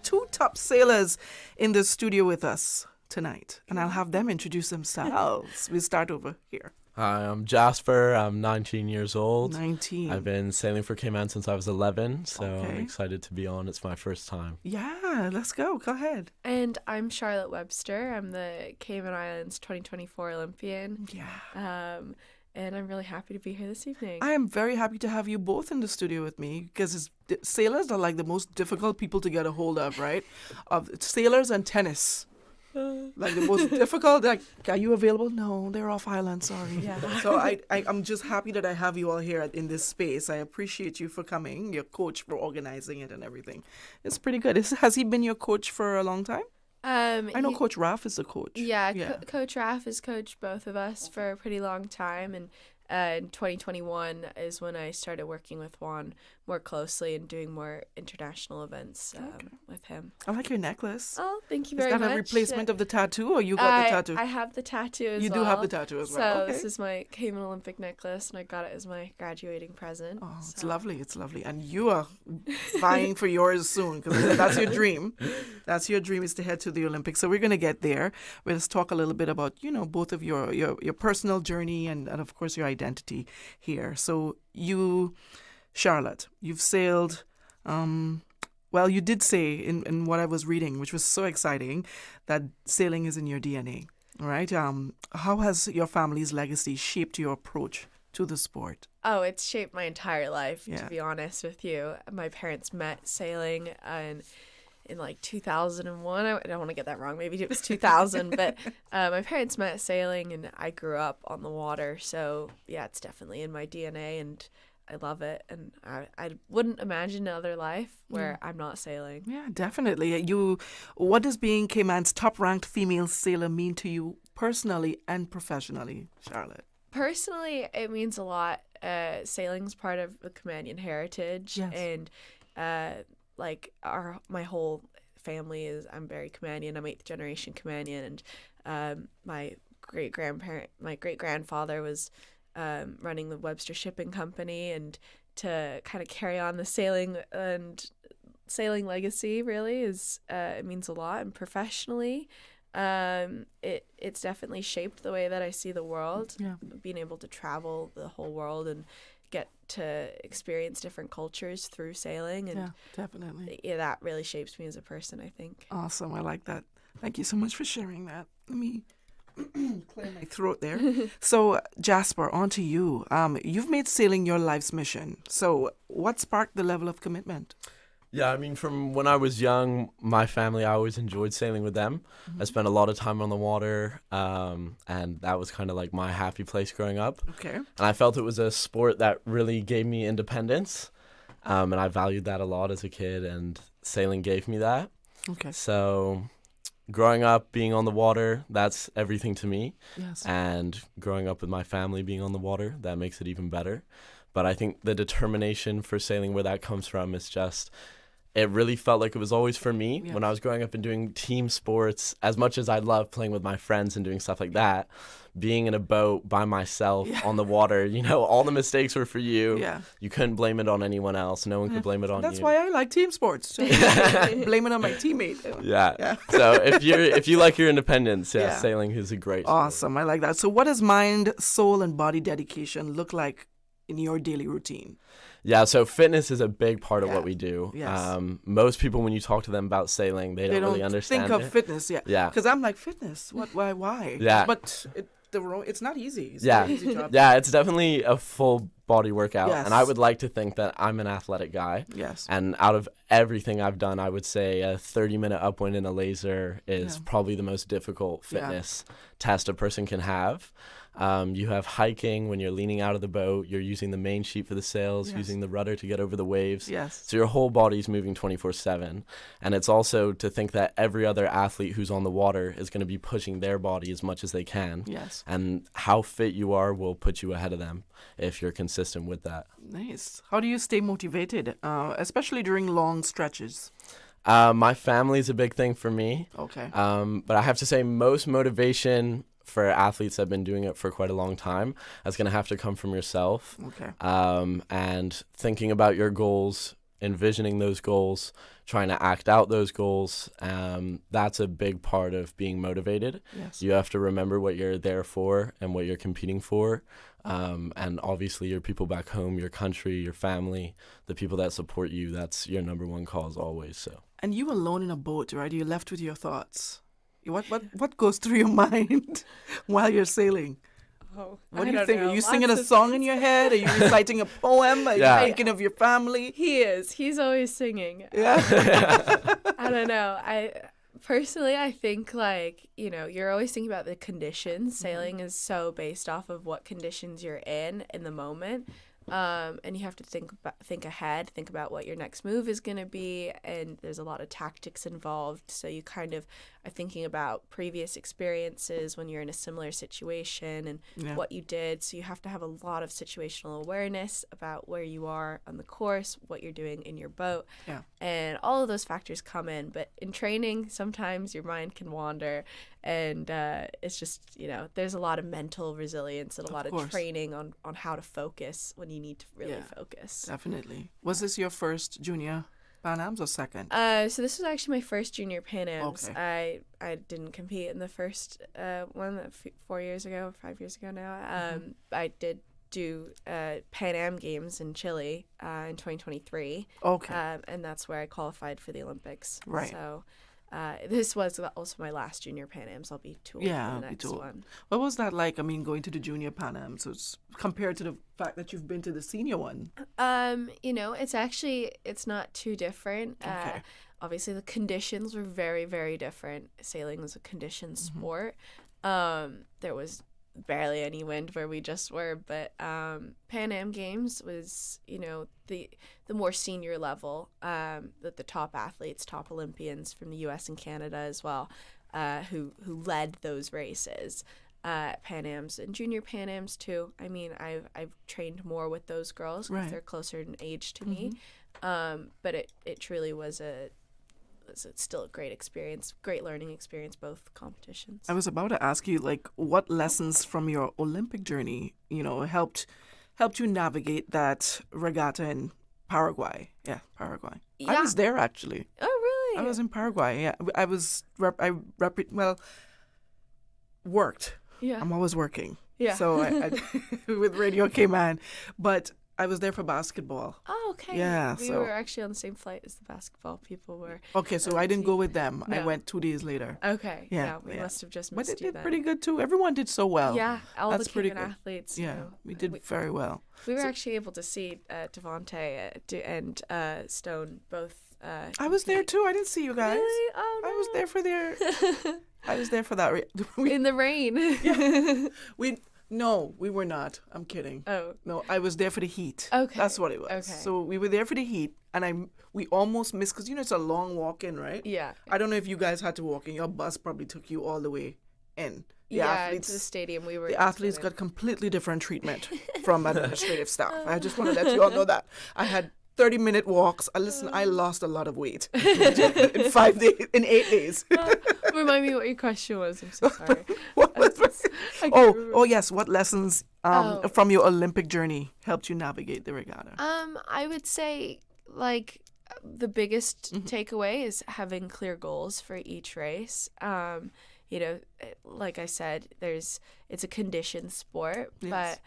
two top sailors in the studio with us tonight, and I'll have them introduce themselves. We start over here. Hi, I'm Jasper. I'm 19 years old. 19. I've been sailing for Cayman since I was 11, so I'm excited to be on. It's my first time. Yeah, let's go. Go ahead. And I'm Charlotte Webster. I'm the Cayman Islands 2024 Olympian. Yeah. and I'm really happy to be here this evening. I am very happy to have you both in the studio with me because sailors are like the most difficult people to get a hold of, right? Of sailors and tennis. Like the most difficult, like, are you available? No, they're off island, sorry. Yeah. So I'm just happy that I have you all here in this space. I appreciate you for coming, your coach for organizing it and everything. It's pretty good. Has he been your coach for a long time? I know Coach Raf is the coach. Yeah, Coach Raf has coached both of us for a pretty long time, and in 2021 is when I started working with Juan more closely and doing more international events with him. I like your necklace. Oh, thank you very much. Is that a replacement of the tattoo, or you got the tattoo? I have the tattoo as well. You do have the tattoo as well. So this is my Cayman Olympic necklace, and I got it as my graduating present. Oh, it's lovely. It's lovely. And you are vying for yours soon, because that's your dream. That's your dream, is to head to the Olympics. So we're going to get there. We'll just talk a little bit about, both of your personal journey and of course, your identity here. So you, Charlotte, you've sailed, well, you did say in what I was reading, which was so exciting, that sailing is in your DNA, right? How has your family's legacy shaped your approach to the sport? Oh, it's shaped my entire life, to be honest with you. My parents met sailing in like 2001. I don't want to get that wrong. Maybe it was 2000, but my parents met sailing and I grew up on the water. So yeah, it's definitely in my DNA and I love it. And I wouldn't imagine another life where I'm not sailing. Yeah, definitely. What does being Cayman's top-ranked female sailor mean to you personally and professionally, Charlotte? Personally, it means a lot. Sailing's part of the Caymanian heritage. Yes. And my whole family I'm very Caymanian. I'm 8th generation Caymanian, and my great grandfather was running the Webster Shipping Company, and to kind of carry on the sailing legacy really it means a lot. And professionally, it's definitely shaped the way that I see the world. Yeah. Being able to travel the whole world and get to experience different cultures through sailing, and definitely. Yeah, that really shapes me as a person, I think. Awesome. I like that. Thank you so much for sharing that. Let me clear my throat there. So, Jasper, on to you. You've made sailing your life's mission. So, what sparked the level of commitment? Yeah, I mean, from when I was young, my family, I always enjoyed sailing with them. I spent a lot of time on the water, and that was kind of like my happy place growing up. Okay. And I felt it was a sport that really gave me independence, and I valued that a lot as a kid, and sailing gave me that. Okay. So growing up, being on the water, that's everything to me. Yes. And growing up with my family being on the water, that makes it even better. But I think the determination for sailing, where that comes from, is just, it really felt like it was always for me. Yeah. When I was growing up and doing team sports, as much as I love playing with my friends and doing stuff like that, being in a boat by myself on the water, all the mistakes were for you. Yeah. You couldn't blame it on anyone else. No one could blame it on That's you. why I like team sports. So blame it on my teammate. Yeah. So if you like your independence, sailing is a great sport. Awesome. I like that. So what does mind, soul, and body dedication look like in your daily routine? Yeah, so fitness is a big part of what we do. Yes. Most people, when you talk to them about sailing, they don't really understand think of fitness. Yeah. Because I'm like, fitness? What? Why? Yeah. But it's not easy. It's not an easy job. Yeah, it's definitely a full body workout. Yes. And I would like to think that I'm an athletic guy. Yes. And out of everything I've done, I would say a 30-minute upwind in a laser is probably the most difficult fitness test a person can have. You have hiking when you're leaning out of the boat, you're using the main sheet for the sails, using the rudder to get over the waves. Yes. So your whole body's moving 24/7. And it's also to think that every other athlete who's on the water is going to be pushing their body as much as they can. Yes. And how fit you are will put you ahead of them if you're consistent with that. Nice. How do you stay motivated, especially during long stretches? My family's a big thing for me. Okay. But I have to say most motivation for athletes that have been doing it for quite a long time, that's going to have to come from yourself. Okay. And thinking about your goals, envisioning those goals, trying to act out those goals, that's a big part of being motivated. Yes. You have to remember what you're there for and what you're competing for. And obviously your people back home, your country, your family, the people that support you, that's your number one cause always. So. And you alone in a boat, right? You're left with your thoughts. What goes through your mind while you're sailing? Oh, what do you think? Are you singing a song in your head? Are you reciting a poem? Are you thinking of your family? He is. He's always singing. Yeah. I don't know. Personally, I think, like, you know, you're always thinking about the conditions. Sailing is so based off of what conditions you're in the moment. And you have to think ahead, think about what your next move is going to be, and there's a lot of tactics involved. So you kind of are thinking about previous experiences when you're in a similar situation and what you did. So you have to have a lot of situational awareness about where you are on the course, what you're doing in your boat, and all of those factors come in. But in training, sometimes your mind can wander, and it's just, you know, there's a lot of mental resilience and a lot of training on how to focus when you need to really focus. Definitely. Was this your first junior Pan Ams or second? So this was actually my first junior Pan Ams. Okay. I didn't compete in the first one 5 years ago now. I did do Pan Am Games in Chile in 2023. Okay. And that's where I qualified for the Olympics. Right. So this was also my last junior Pan Ams. I'll be too old for the next one. What was that like? I mean, going to the junior Pan Ams, so it's compared to the fact that you've been to the senior one. You know, it's not too different. Okay. Obviously, the conditions were very, very different. Sailing was a conditioned sport. There was barely any wind where we just were, but Pan Am Games was, you know, the more senior level, the top athletes, top Olympians from the US and Canada as well, who led those races. Pan Ams and junior Pan Ams too. I mean, I've trained more with those girls because they're closer in age to me, but it truly was it's still a great experience, great learning experience, both competitions. I was about to ask you, like, what lessons from your Olympic journey, you know, helped you navigate that regatta in Paraguay? Yeah, Paraguay. Yeah. I was there, actually. Oh, really? I was in Paraguay, yeah. I was, worked. Yeah. I'm always working. Yeah. So I with Radio Cayman, but I was there for basketball. Oh, okay. Yeah, we were actually on the same flight as the basketball people were. Okay, so I didn't go with them. No. I went 2 days later. Okay. Yeah, we must have just missed But they you did then. pretty good too. Everyone did so well. Yeah, all That's the pretty Cayman good. athletes. Yeah, you know, we did very well. We were actually able to see Devontae and Stone both. I was there too. I didn't see you guys. Really? Oh, no. I was there for I was there for that. In the rain. Yeah. No, we were not. I'm kidding. Oh. No, I was there for the heat. Okay. That's what it was. Okay. So we were there for the heat, and we almost missed, because, you know, it's a long walk in, right? Yeah. I don't know if you guys had to walk in. Your bus probably took you all the way in. To the stadium. The athletes got completely different treatment from administrative staff. I just want to let you all know that. I had 30-minute walks. I lost a lot of weight in 8 days. Remind me what your question was. I'm so sorry. Yes. What lessons from your Olympic journey helped you navigate the regatta? I would say, like, the biggest takeaway is having clear goals for each race. You know, like I said, it's a conditioned sport, but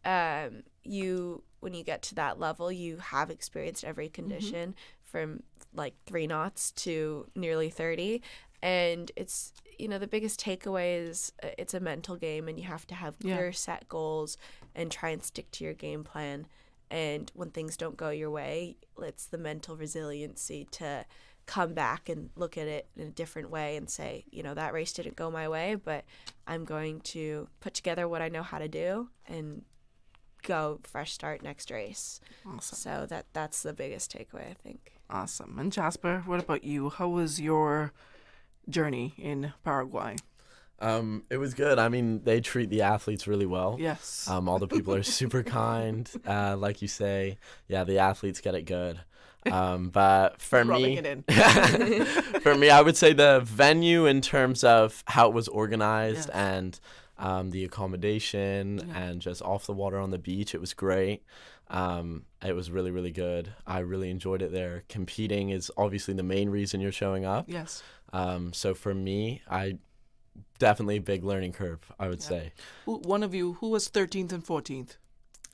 when you get to that level, you have experienced every condition from like 3 knots to nearly 30. And it's, you know, the biggest takeaway is it's a mental game, and you have to have clear set goals and try and stick to your game plan. And when things don't go your way, it's the mental resiliency to come back and look at it in a different way and say, you know, that race didn't go my way, but I'm going to put together what I know how to do and go fresh start next race. Awesome. So that's the biggest takeaway, I think. Awesome. And Jasper, what about you? How was your journey in Paraguay? It was good. I mean, they treat the athletes really well. Yes. All the people are super kind. Like you say, yeah, the athletes get it good. But for me, I would say the venue, in terms of how it was organized and the accommodation and just off the water on the beach, it was great. It was really, really good. I really enjoyed it there. Competing is obviously the main reason you're showing up. Yes. So for me, definitely a big learning curve, I would say. One of you, who was 13th and 14th?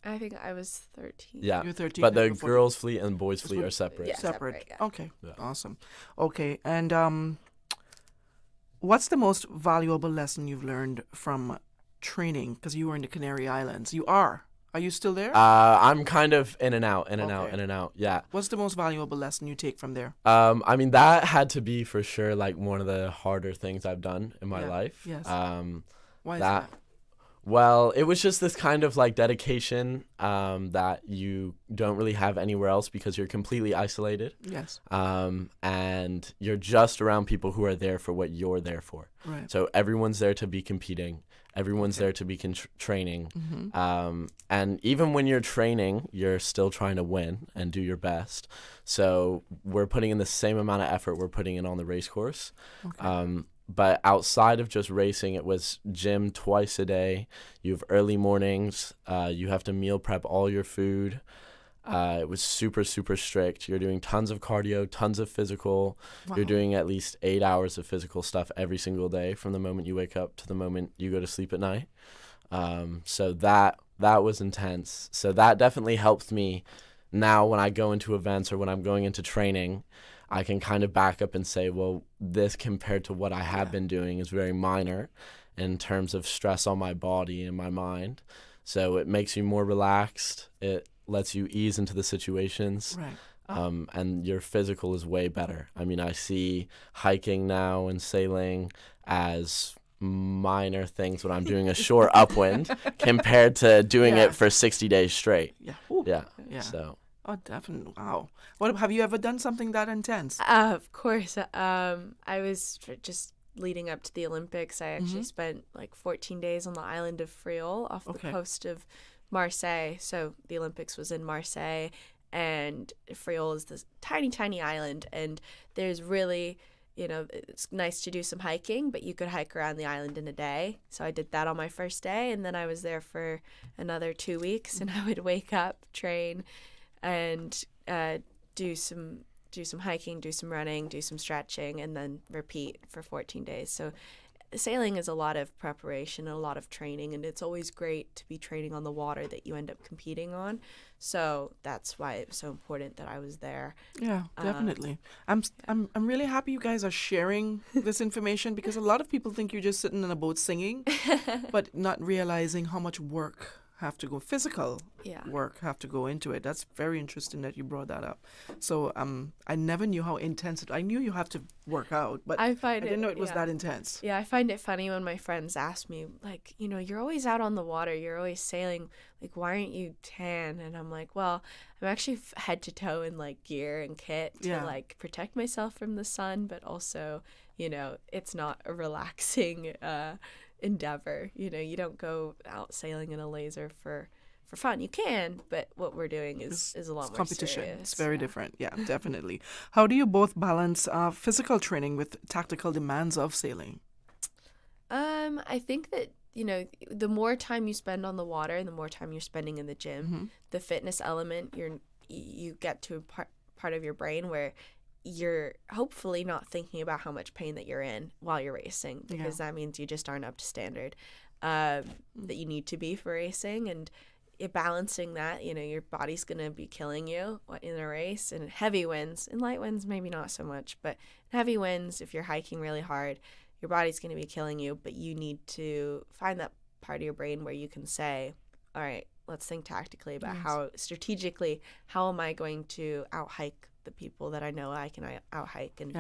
I think I was 13. Yeah, you're 13. But the girls' fleet and boys' fleet are separate. Yeah, separate. Yeah. Okay, awesome. Okay, and what's the most valuable lesson you've learned from training? Because you were in the Canary Islands. You are. Are you still there? I'm kind of in and out, in and out. Yeah. What's the most valuable lesson you take from there? I mean, that had to be for sure like one of the harder things I've done in my life. Yes. Why is that? Well, it was just this kind of like dedication that you don't really have anywhere else because you're completely isolated. Yes. And you're just around people who are there for what you're there for. Right. So everyone's there to be competing. Everyone's there to be training. And even when you're training, you're still trying to win and do your best. So we're putting in the same amount of effort we're putting in on the race course. Okay. But outside of just racing, it was gym twice a day. You have early mornings. You have to meal prep all your food. It was super, super strict. You're doing tons of cardio, tons of physical. Wow. You're doing at least 8 hours of physical stuff every single day from the moment you wake up to the moment you go to sleep at night. So that was intense. So that definitely helps me now when I go into events or when I'm going into training. I can kind of back up and say, well, this compared to what I have been doing is very minor in terms of stress on my body and my mind. So it makes you more relaxed. It lets you ease into the situations. Right. And your physical is way better. I mean, I see hiking now and sailing as minor things when I'm doing a short upwind compared to doing it for 60 days straight. Yeah. Ooh. Yeah. So. Oh, definitely. Wow. What have you ever done something that intense? Of course. I was just leading up to the Olympics. I actually spent like 14 days on the island of Friol off the coast of Marseille. So the Olympics was in Marseille, and Friol is this tiny, tiny island. And there's really, it's nice to do some hiking, but you could hike around the island in a day. So I did that on my first day, and then I was there for another 2 weeks, and I would wake up, train, and do some hiking, do some running, do some stretching, and then repeat for 14 days. So sailing is a lot of preparation and a lot of training, and it's always great to be training on the water that you end up competing on. So that's why it was so important that I was there. Yeah, definitely. I'm really happy you guys are sharing this information, because a lot of people think you're just sitting in a boat singing, but not realizing how much work physical work have to go into it. That's very interesting that you brought that up. So I never knew how intense I knew you have to work out, but I didn't know it was that intense. Yeah, I find it funny when my friends ask me, like, you're always out on the water, you're always sailing, like, why aren't you tan? And I'm like, well, I'm actually head to toe in like gear and kit to like protect myself from the sun, but also, it's not a relaxing endeavor. You don't go out sailing in a laser for fun. You can, but what we're doing is a lot more competition. Serious. It's very different. Yeah, definitely. How do you both balance physical training with tactical demands of sailing? I think that the more time you spend on the water and the more time you're spending in the gym, the fitness element, you get to a part of your brain where you're hopefully not thinking about how much pain that you're in while you're racing, because that means you just aren't up to standard that you need to be for racing. And balancing that, your body's going to be killing you in a race, and heavy winds and light winds maybe not so much, but heavy winds, if you're hiking really hard, your body's going to be killing you, but you need to find that part of your brain where you can say, all right, let's think tactically about how strategically, how am I going to out hike the people that I know I can out hike. And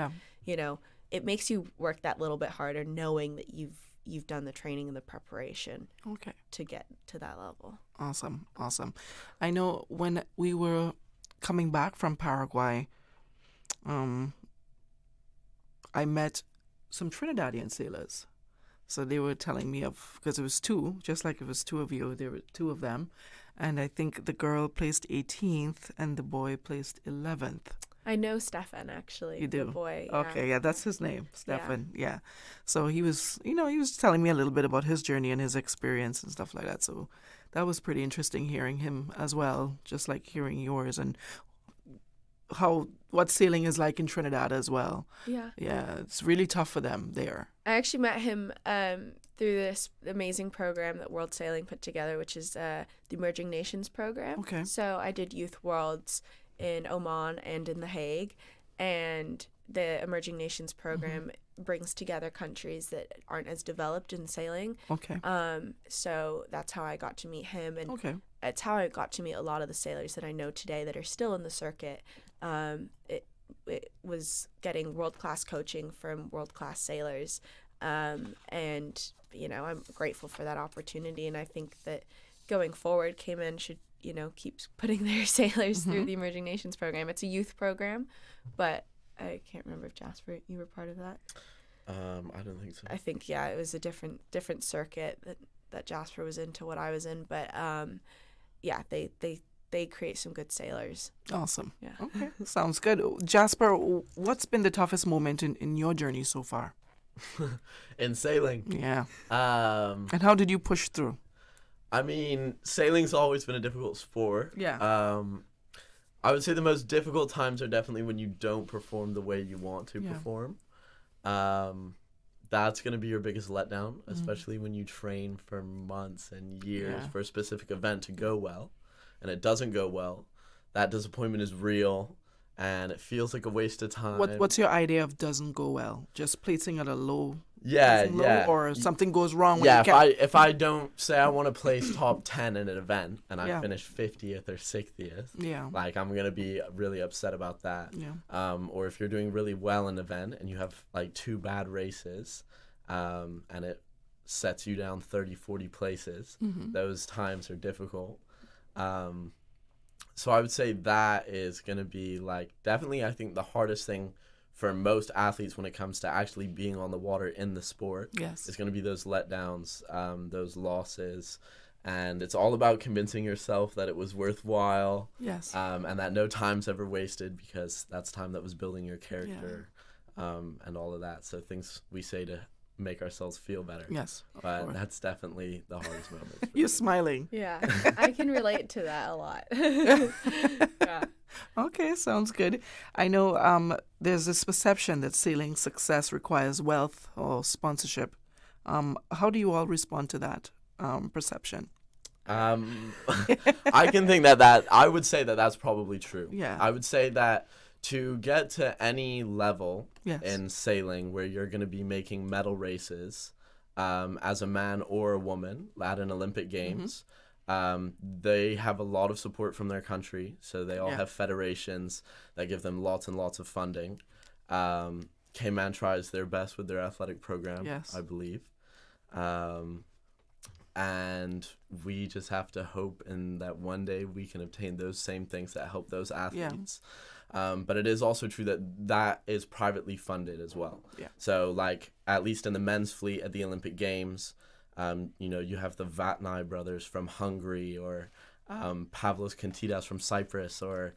it makes you work that little bit harder, knowing that you've done the training and the preparation to get to that level. Awesome. I know when we were coming back from Paraguay, I met some Trinidadian sailors. So they were telling me because it was two, just like it was two of you, there were two of them. And I think the girl placed 18th and the boy placed 11th. I know Stefan, actually. You do? The boy. Yeah. Okay, yeah, that's his name, Stefan. Yeah. So he was telling me a little bit about his journey and his experience and stuff like that. So that was pretty interesting hearing him as well, just like hearing yours and what sailing is like in Trinidad as well. Yeah. Yeah, it's really tough for them there. I actually met him through this amazing program that World Sailing put together, which is the Emerging Nations program. Okay. So I did Youth Worlds in Oman and in The Hague, and the Emerging Nations program brings together countries that aren't as developed in sailing. Okay. So that's how I got to meet him, and Okay. it's how I got to meet a lot of the sailors that I know today that are still in the circuit. It was getting world-class coaching from world-class sailors, and I'm grateful for that opportunity, and I think that going forward, Cayman should keep putting their sailors through the Emerging Nations program. It's a youth program, but I can't remember if Jasper, you were part of that. I don't think so. I think it was a different circuit that Jasper was in to what I was in, but they create some good sailors. Awesome. Yeah. Okay, sounds good. Jasper, what's been the toughest moment in your journey so far? In sailing? Yeah. And how did you push through? I mean, sailing's always been a difficult sport. Yeah. I would say the most difficult times are definitely when you don't perform the way you want to perform. That's going to be your biggest letdown, especially when you train for months and years for a specific event to go well, and it doesn't go well. That disappointment is real, and it feels like a waste of time. What's your idea of doesn't go well? Just placing at a low? Yeah. Or something goes wrong. If I don't say I want to place top 10 in an event and I finish 50th or 60th, like I'm gonna be really upset about that. Yeah. Or if you're doing really well in an event and you have like 2 bad races, and it sets you down 30-40 places, those times are difficult. So I would say that is gonna be like definitely I think the hardest thing for most athletes when it comes to actually being on the water in the sport. Yes. It's going to be those letdowns, those losses. And it's all about convincing yourself that it was worthwhile. Yes. And that no time's ever wasted, because that's time that was building your character, and all of that. So things we say to make ourselves feel better. Yes. But that's definitely the hardest moment. You're smiling. Yeah. I can relate to that a lot. Yeah. Okay, sounds good. I know there's this perception that sailing success requires wealth or sponsorship. How do you all respond to that perception? I can think that I would say that that's probably true. Yeah. I would say that to get to any level in sailing where you're going to be making medal races as a man or a woman at an Olympic Games, they have a lot of support from their country. So they all have federations that give them lots and lots of funding. Cayman tries their best with their athletic program, I believe. And we just have to hope that one day we can obtain those same things that help those athletes. But it is also true that is privately funded as well. Yeah. So like at least in the men's fleet at the Olympic Games, you have the Vatnai brothers from Hungary, or Pavlos Kontidas from Cyprus, or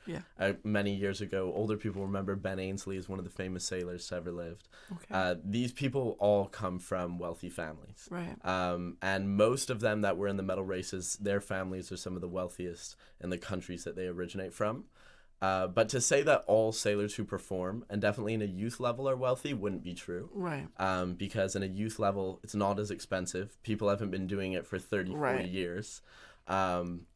many years ago, older people remember Ben Ainsley as one of the famous sailors to ever lived. Okay. These people all come from wealthy families. Right. And most of them that were in the medal races, their families are some of the wealthiest in the countries that they originate from. But to say that all sailors who perform, and definitely in a youth level, are wealthy wouldn't be true. Right. Because in a youth level, it's not as expensive. People haven't been doing it for 30, 40 years.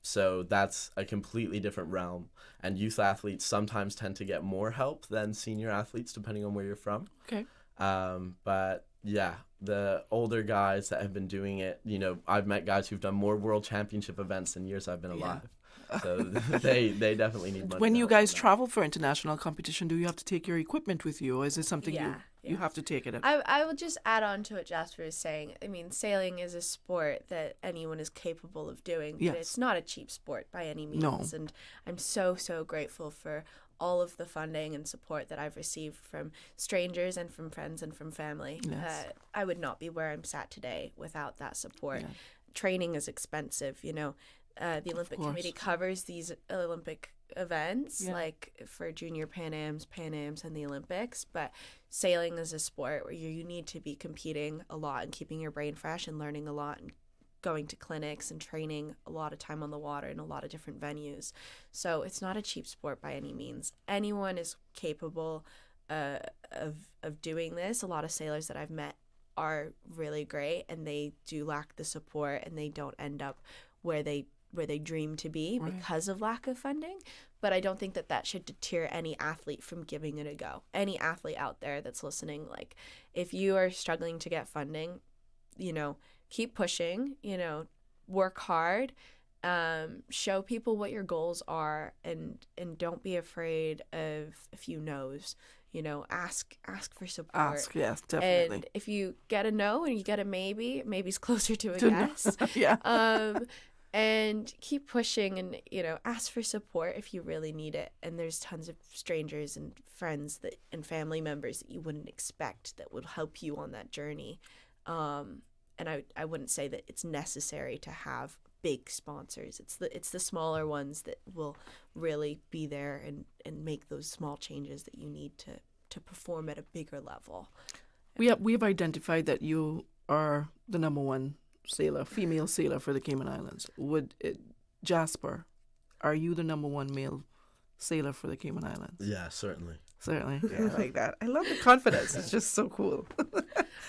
So that's a completely different realm. And youth athletes sometimes tend to get more help than senior athletes, depending on where you're from. Okay. But yeah, the older guys that have been doing it, I've met guys who've done more world championship events in years I've been alive. So they definitely need money. When you guys travel for international competition, do you have to take your equipment with you, or is it something you have to take it? I will just add on to what Jasper is saying. I mean, sailing is a sport that anyone is capable of doing, but it's not a cheap sport by any means. No. And I'm so grateful for all of the funding and support that I've received from strangers and from friends and from family. Yes. I would not be where I'm sat today without that support. Yeah. Training is expensive, The Olympic Committee covers these Olympic events, like for junior Pan Ams, and the Olympics. But sailing is a sport where you need to be competing a lot and keeping your brain fresh and learning a lot and going to clinics and training a lot of time on the water in a lot of different venues. So it's not a cheap sport by any means. Anyone is capable of doing this. A lot of sailors that I've met are really great, and they do lack the support, and they don't end up where they they dream to be Right. because of lack of funding. But I don't think that should deter any athlete from giving it a go. Any athlete out there that's listening, like, if you are struggling to get funding, keep pushing, work hard, show people what your goals are, and don't be afraid of a few no's. Ask for support. Ask, yes, definitely. And if you get a no and you get a maybe's closer to a To yes. no. Yeah. And keep pushing, and ask for support if you really need it. And there's tons of strangers and friends and family members that you wouldn't expect that will help you on that journey. And I wouldn't say that it's necessary to have big sponsors. It's the smaller ones that will really be there and make those small changes that you need to perform at a bigger level. We have identified that you are the number one sailor, female sailor for the Cayman Islands. Jasper, are you the number one male sailor for the Cayman Islands? Yeah, certainly. Certainly. Yeah, I like that. I love the confidence. It's just so cool.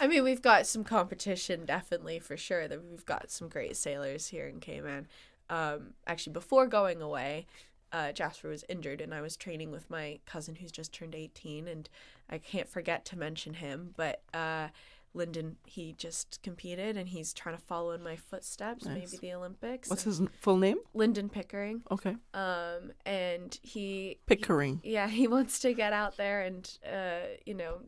I mean, we've got some competition, definitely, for sure. That we've got some great sailors here in Cayman. Actually, before going away, Jasper was injured, and I was training with my cousin who's just turned 18, and I can't forget to mention him. But Lyndon, he just competed, and he's trying to follow in my footsteps, Nice. maybe the Olympics. What's his full name? Lyndon Pickering. Okay. And he Pickering. he wants to get out there and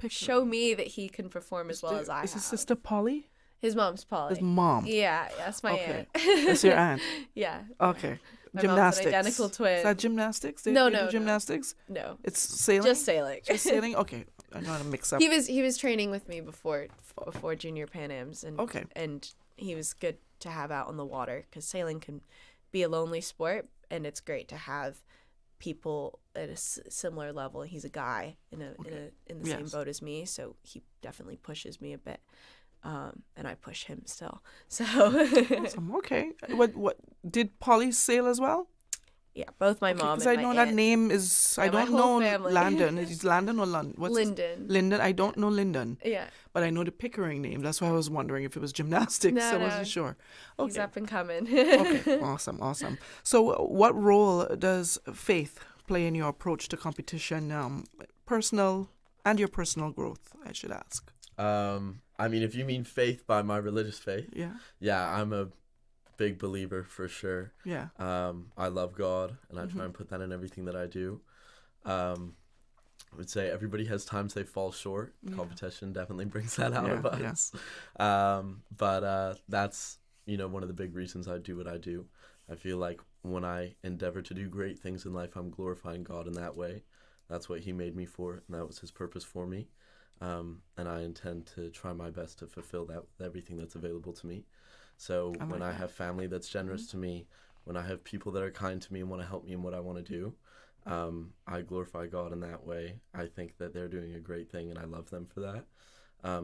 show me that he can perform as well as I Is his have. sister Polly? His mom's Polly. His mom. Yeah, that's my Okay. aunt. That's your aunt. Yeah. Okay. My Gymnastics. mom's an identical twin. Is that gymnastics? No, They do no. gymnastics? No. It's sailing? Just sailing. Just sailing? Okay. I know how to mix up. He was training with me before Junior Pan Ams, and Okay. and he was good to have out on the water because sailing can be a lonely sport, and it's great to have people at a similar level. He's a guy in the same Yes. boat as me, so he definitely pushes me a bit, and I push him still. So Awesome. Okay. What did Polly sail as well? yeah, both my mom Because and I my know that aunt. name is, I Yeah, my don't whole know family. Landon. Is it Landon or London? Lyndon. Lyndon. I don't know Lyndon. Yeah. But I know the Pickering name. That's why I was wondering if it was gymnastics. No, I no. wasn't sure. Okay. He's up and coming. Okay. Awesome. So what role does faith play in your approach to competition, personal and your personal growth, I should ask? I mean, if you mean faith by my religious faith, Yeah. I'm a big believer for sure. Yeah. I love God, and I try and put that in everything that I do. I would say everybody has times they fall short. Yeah. Competition definitely brings that out of Yeah. us. But that's, one of the big reasons I do what I do. I feel like when I endeavor to do great things in life, I'm glorifying God in that way. That's what he made me for, and that was his purpose for me. And I intend to try my best to fulfill everything that's available to me. So when I have family that's generous to me, when I have people that are kind to me and want to help me in what I want to do, I glorify God in that way. I think that they're doing a great thing, and I love them for that.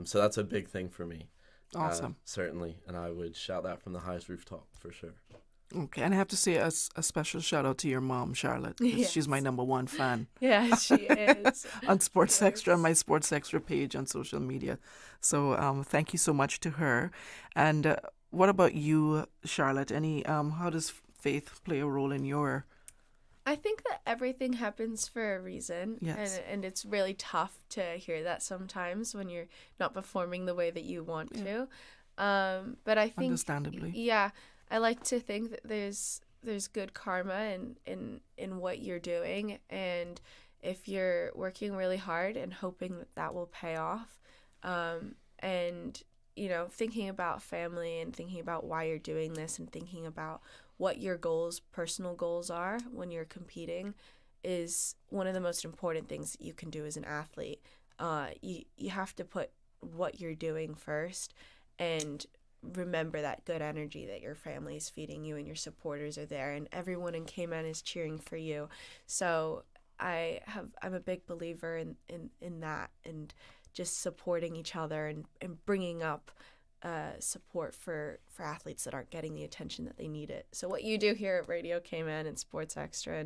So that's a big thing for me. Awesome. Certainly, and I would shout that from the highest rooftop for sure. Okay, and I have to say a special shout out to your mom, Charlotte. 'Cause Yes. She's my number one fan. Yeah, she is. On Sports Extra, my Sports Extra page on social media. So thank you so much to her. And what about you, Charlotte? How does faith play a role in your... I think that everything happens for a reason. Yes. And it's really tough to hear that sometimes when you're not performing the way that you want to. But I think... Understandably. Yeah. I like to think that there's good karma in what you're doing. And if you're working really hard and hoping that will pay off, and, thinking about family and thinking about why you're doing this and thinking about what your personal goals are when you're competing is one of the most important things that you can do as an athlete. You have to put what you're doing first and remember that good energy that your family is feeding you and your supporters are there and everyone in Cayman is cheering for you. So I'm a big believer in that, and just supporting each other and bringing up support for athletes that aren't getting the attention that they need it. So what you do here at Radio Cayman and Sports Extra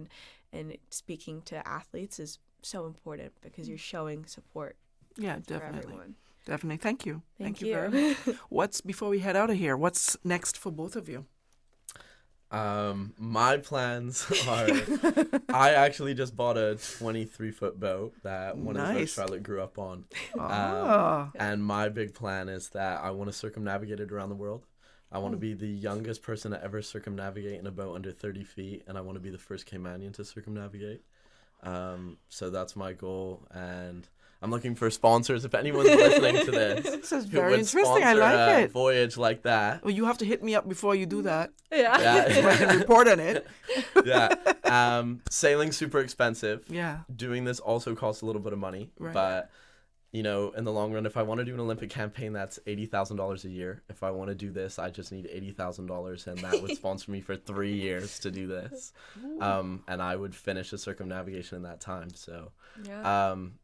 and speaking to athletes is so important because you're showing support. Yeah, for definitely. everyone. Definitely. Thank you. Thank you very much. Before we head out of here, what's next for both of you? My plans are, I actually just bought a 23-foot boat that one of those Charlotte grew up on. And my big plan is that I want to circumnavigate it around the world. I want to be the youngest person to ever circumnavigate in a boat under 30 feet, and I want to be the first Caymanian to circumnavigate. So that's my goal, and I'm looking for sponsors. If anyone's listening to this is very interesting. I like it. Voyage like that. Well, you have to hit me up before you do that. Yeah. So I can report on it. Yeah. Sailing's super expensive. Yeah. Doing this also costs a little bit of money. Right. But, you know, in the long run, if I want to do an Olympic campaign, that's $80,000 a year. If I want to do this, I just need $80,000, and that would sponsor me for 3 years to do this. And I would finish the circumnavigation in that time. So,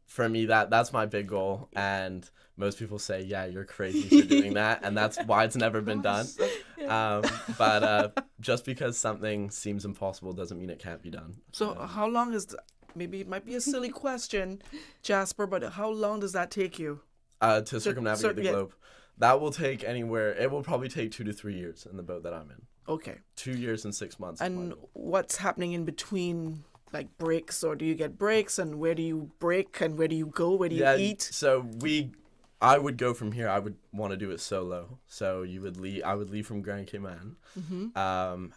for me, that's my big goal. And most people say, yeah, you're crazy for doing that, and that's why it's never been done. But just because something seems impossible doesn't mean it can't be done. So how long is maybe it might be a silly question, Jasper, but how long does that take you? To circumnavigate the globe. That will take anywhere. It will probably take 2 to 3 years in the boat that I'm in. Okay. 2 years and 6 months. And what's happening in between, like breaks, or do you get breaks, and where do you break, and where do you go, where do you eat? So I would go from here. I would want to do it solo. So I would leave from Grand Cayman,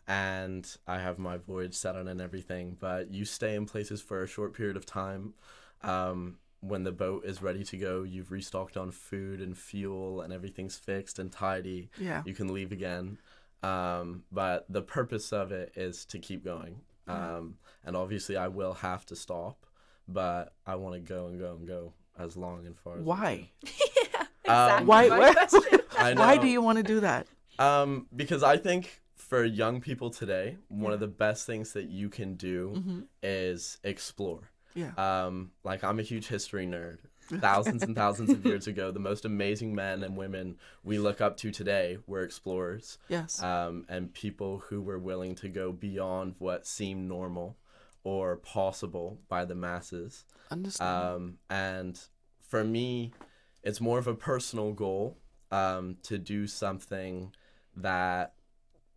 and I have my voyage set on and everything. But you stay in places for a short period of time. When the boat is ready to go, you've restocked on food and fuel, and everything's fixed and tidy. Yeah. You can leave again. But the purpose of it is to keep going. And obviously, I will have to stop, but I want to go and go and go as long and far as. Why? Exactly. Why do you want to do that? Because I think for young people today, one of the best things that you can do is explore. Yeah. Like, I'm a huge history nerd. Thousands and thousands of years ago, the most amazing men and women we look up to today were explorers. Yes. And people who were willing to go beyond what seemed normal or possible by the masses. Understand. And for me, it's more of a personal goal to do something that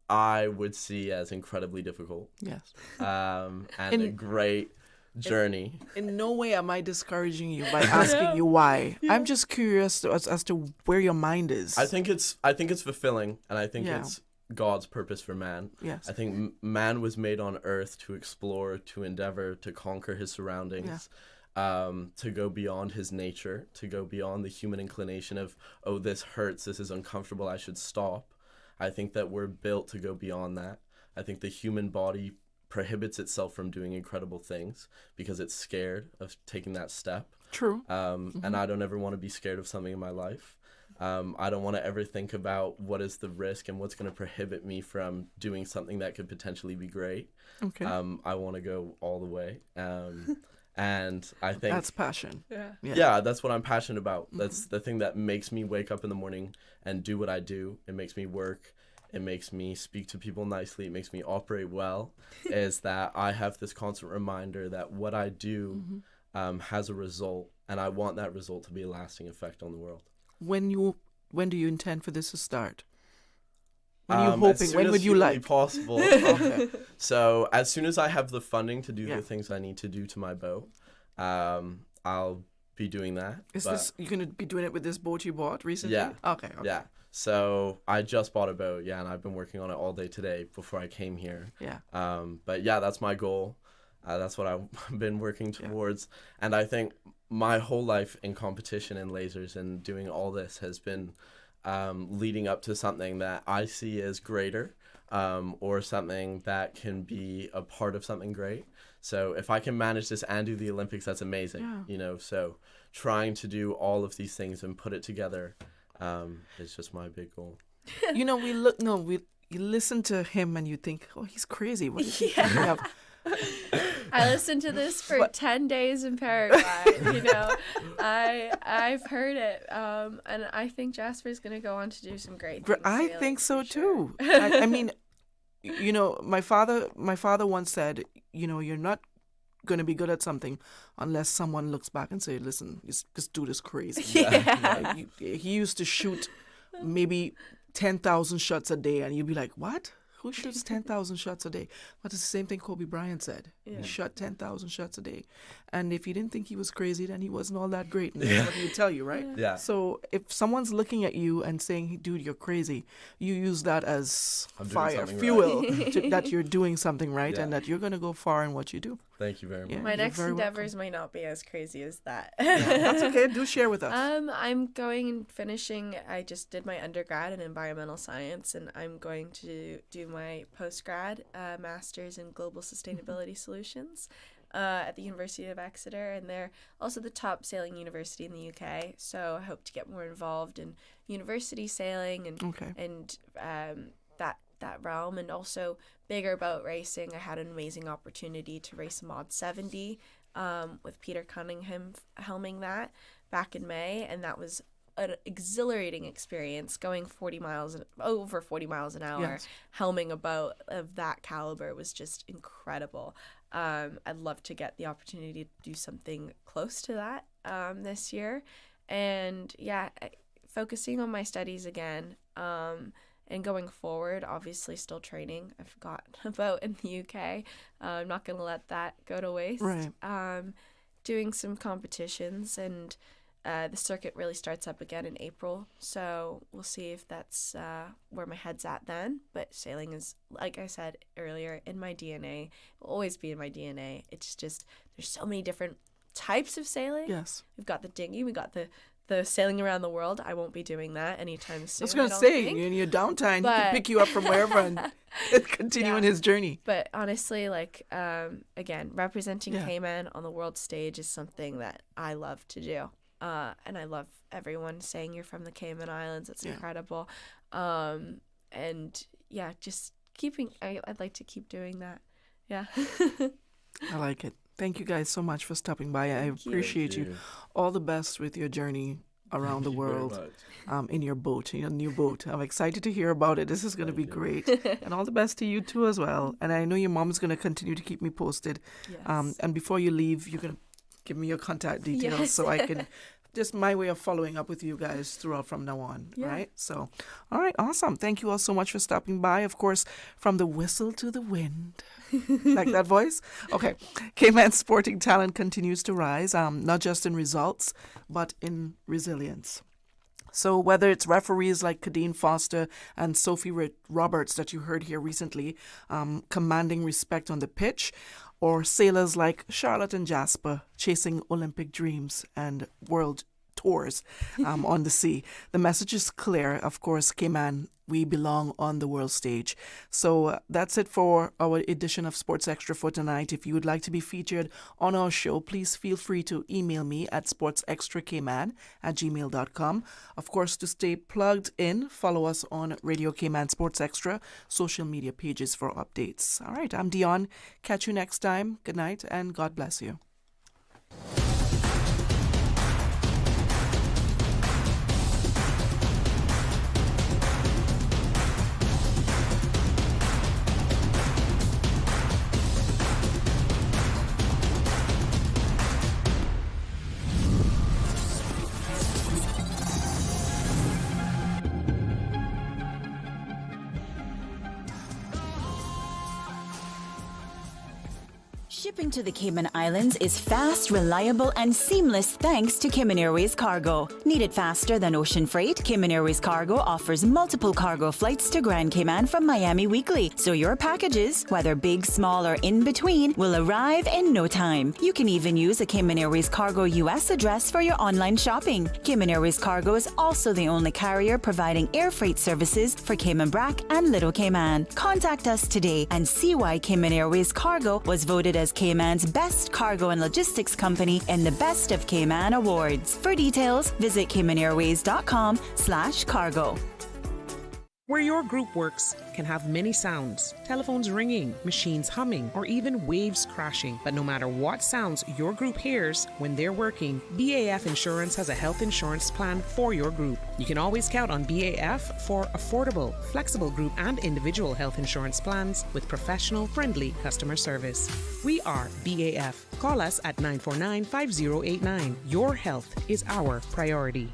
I would see as incredibly difficult. Yes. And a great journey. In no way am I discouraging you by asking you why. I'm just curious as to where your mind is. I think it's fulfilling, and I think it's God's purpose for man. Yes. I think man was made on earth to explore, to endeavor, to conquer his surroundings. To go beyond his nature, to go beyond the human inclination of, oh, this hurts, this is uncomfortable, I should stop. I think that we're built to go beyond that. I think the human body prohibits itself from doing incredible things because it's scared of taking that step. True. And I don't ever want to be scared of something in my life. I don't want to ever think about what is the risk and what's going to prohibit me from doing something that could potentially be great. Okay. I want to go all the way. And I think that's passion. Yeah, that's what I'm passionate about. That's the thing that makes me wake up in the morning and do what I do. It makes me work. It makes me speak to people nicely. It makes me operate well. Is that I have this constant reminder that what I do has a result, and I want that result to be a lasting effect on the world. When do you intend for this to start? When are you hoping? When would you like? Possible. Okay. So as soon as I have the funding to do the things I need to do to my boat, I'll be doing that. Is this you're gonna be doing it with this boat you bought recently? Yeah. Okay. Yeah. So I just bought a boat, and I've been working on it all day today before I came here. Yeah. But yeah, that's my goal. That's what I've been working towards, and I think my whole life in competition and lasers and doing all this has been leading up to something that I see as greater, or something that can be a part of something great. So if I can manage this and do the Olympics, that's amazing. Yeah. You know, so trying to do all of these things and put it together is just my big goal. You know, you listen to him and you think, oh, he's crazy. What is he thinking of? I listened to this for 10 days in Paraguay. You know, I've heard it, and I think Jasper's gonna go on to do some great things. I think so too. I mean, you know, my father once said, you know, you're not gonna be good at something unless someone looks back and say, listen, this dude is crazy. Yeah. He used to shoot maybe 10,000 shots a day, and you'd be like, what? Who shoots 10,000 shots a day? But it's the same thing Kobe Bryant said. He shot 10,000 shots a day. And if you didn't think he was crazy, then he wasn't all that great. And that's what he would tell you, right? Yeah. So if someone's looking at you and saying, dude, you're crazy, you use that as fire, fuel, that you're doing something right and that you're going to go far in what you do. Thank you very much. My next endeavors might not be as crazy as that. That's okay. Do share with us. I'm going and finishing. I just did my undergrad in environmental science, and I'm going to do my postgrad master's in global sustainability solutions at the University of Exeter, and they're also the top sailing university in the UK. So I hope to get more involved in university sailing and that realm, and also bigger boat racing. I had an amazing opportunity to race a Mod 70 with Peter Cunningham helming that back in May, and that was an exhilarating experience, going over 40 miles an hour. Helming a boat of that caliber was just incredible. I'd love to get the opportunity to do something close to that this year, and focusing on my studies again. And going forward, obviously still training. I've got a boat in the UK. I'm not going to let that go to waste. Right. Doing some competitions, and the circuit really starts up again in April. So we'll see if that's where my head's at then. But sailing is, like I said earlier, in my DNA. Will always be in my DNA. It's just, there's so many different types of sailing. Yes. We've got the dinghy. We got the sailing around the world. I won't be doing that anytime soon. I was going to say, in your downtime, he can pick you up from wherever and continue on his journey. But honestly, again, representing Cayman on the world stage is something that I love to do. And I love everyone saying you're from the Cayman Islands. It's incredible. And just I'd like to keep doing that. Yeah. I like it. Thank you guys so much for stopping by. I appreciate you. All the best with your journey around the world in your boat, in your new boat. I'm excited to hear about it. This is going to be great. And all the best to you too as well. And I know your mom's going to continue to keep me posted. Yes. And before you leave, you're going to give me your contact details so I can... Just my way of following up with you guys throughout from now on, right? So, all right, awesome. Thank you all so much for stopping by. Of course, from the whistle to the wind. Like that voice? Okay. Cayman sporting talent continues to rise, not just in results, but in resilience. So whether it's referees like Kadeen Foster and Sophie Roberts that you heard here recently, commanding respect on the pitch, or sailors like Charlotte and Jasper chasing Olympic dreams and world tours on the sea. The message is clear. Of course, Cayman, we belong on the world stage. So that's it for our edition of Sports Extra for tonight. If you would like to be featured on our show, please feel free to email me at sportsextracayman@gmail.com. Of course, to stay plugged in, follow us on Radio Cayman Sports Extra social media pages for updates. All right, I'm Dionne. Catch you next time. Good night and God bless you. Shipping to the Cayman Islands is fast, reliable, and seamless thanks to Cayman Airways Cargo. Need it faster than ocean freight? Cayman Airways Cargo offers multiple cargo flights to Grand Cayman from Miami weekly, so your packages, whether big, small, or in between, will arrive in no time. You can even use a Cayman Airways Cargo US address for your online shopping. Cayman Airways Cargo is also the only carrier providing air freight services for Cayman Brac and Little Cayman. Contact us today and see why Cayman Airways Cargo was voted as Cayman's best cargo and logistics company in the Best of Cayman Awards. For details, visit caymanairways.com/cargo. Where your group works can have many sounds, telephones ringing, machines humming, or even waves crashing. But no matter what sounds your group hears when they're working, BAF Insurance has a health insurance plan for your group. You can always count on BAF for affordable, flexible group and individual health insurance plans with professional, friendly customer service. We are BAF. Call us at 949-5089. Your health is our priority.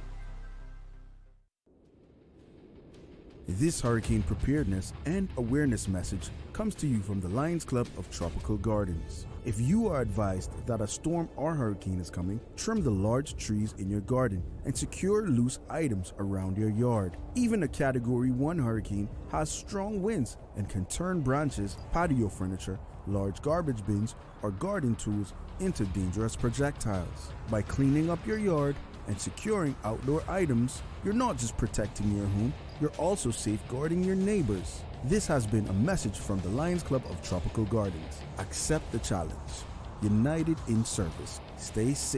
This hurricane preparedness and awareness message comes to you from the Lions Club of Tropical Gardens. If you are advised that a storm or hurricane is coming, trim the large trees in your garden and secure loose items around your yard. Even a Category 1 hurricane has strong winds and can turn branches, patio furniture, large garbage bins, or garden tools into dangerous projectiles. By cleaning up your yard and securing outdoor items, you're not just protecting your home, you're also safeguarding your neighbors. This has been a message from the Lions Club of Tropical Gardens. Accept the challenge. United in service. Stay safe.